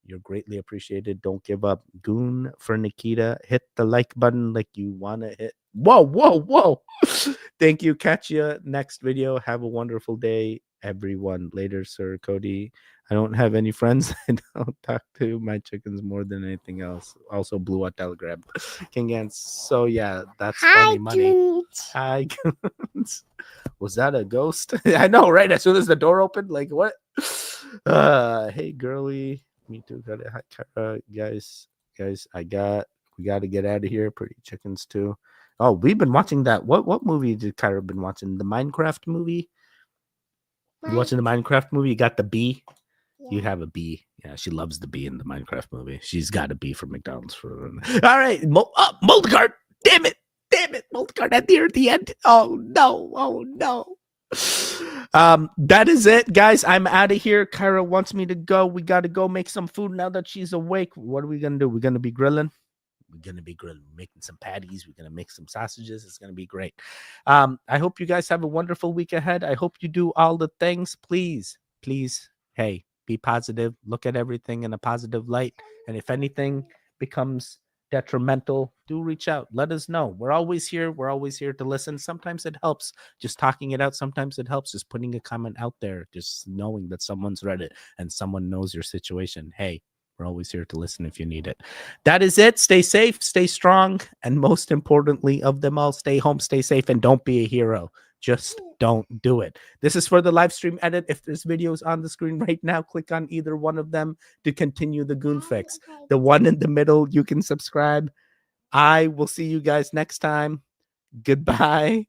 You're greatly appreciated. Don't give up. Goon for Nikita. Hit the like button like you want to hit. Whoa. Thank you. Catch you next video. Have a wonderful day, everyone. Later, Sir Cody. I don't have any friends. I don't talk to my chickens more than anything else. Also blew out Telegram. King Ants. So yeah, that's funny money. Goons. Hi, Goons. Was that a ghost? I know, right? As soon as the door opened, like what? Hey, girly. Me too. Got it. Hi, Kara. Guys, we got to get out of here. Pretty chickens too. Oh, we've been watching that. What movie did Kyra been watching? The Minecraft movie. You watching the Minecraft movie? You got the bee. You have a bee. Yeah, she loves the bee in the Minecraft movie. She's got a bee from McDonald's. All right, Moldcard. Damn it, Moldcard at the end. Oh no. That is it, guys. I'm out of here. Kyra wants me to go. We got to go make some food now that she's awake. What are we gonna do? We're gonna be grilling. Making some patties. We're gonna make some sausages. It's gonna be great. I hope you guys have a wonderful week ahead. I hope you do all the things. Please. Hey, be positive. Look at everything in a positive light. And if anything becomes detrimental, do reach out. Let us know. We're always here. We're always here to listen. Sometimes it helps just talking it out. Sometimes it helps just putting a comment out there, just knowing that someone's read it and someone knows your situation. Hey, we're always here to listen if you need it. That is it. Stay safe, stay strong, and most importantly of them all, stay home, stay safe, and don't be a hero. Just don't do it. This is for the live stream edit. If there's videos on the screen right now, click on either one of them to continue the Goon Fix. The one in the middle, you can subscribe. I will see you guys next time. Goodbye.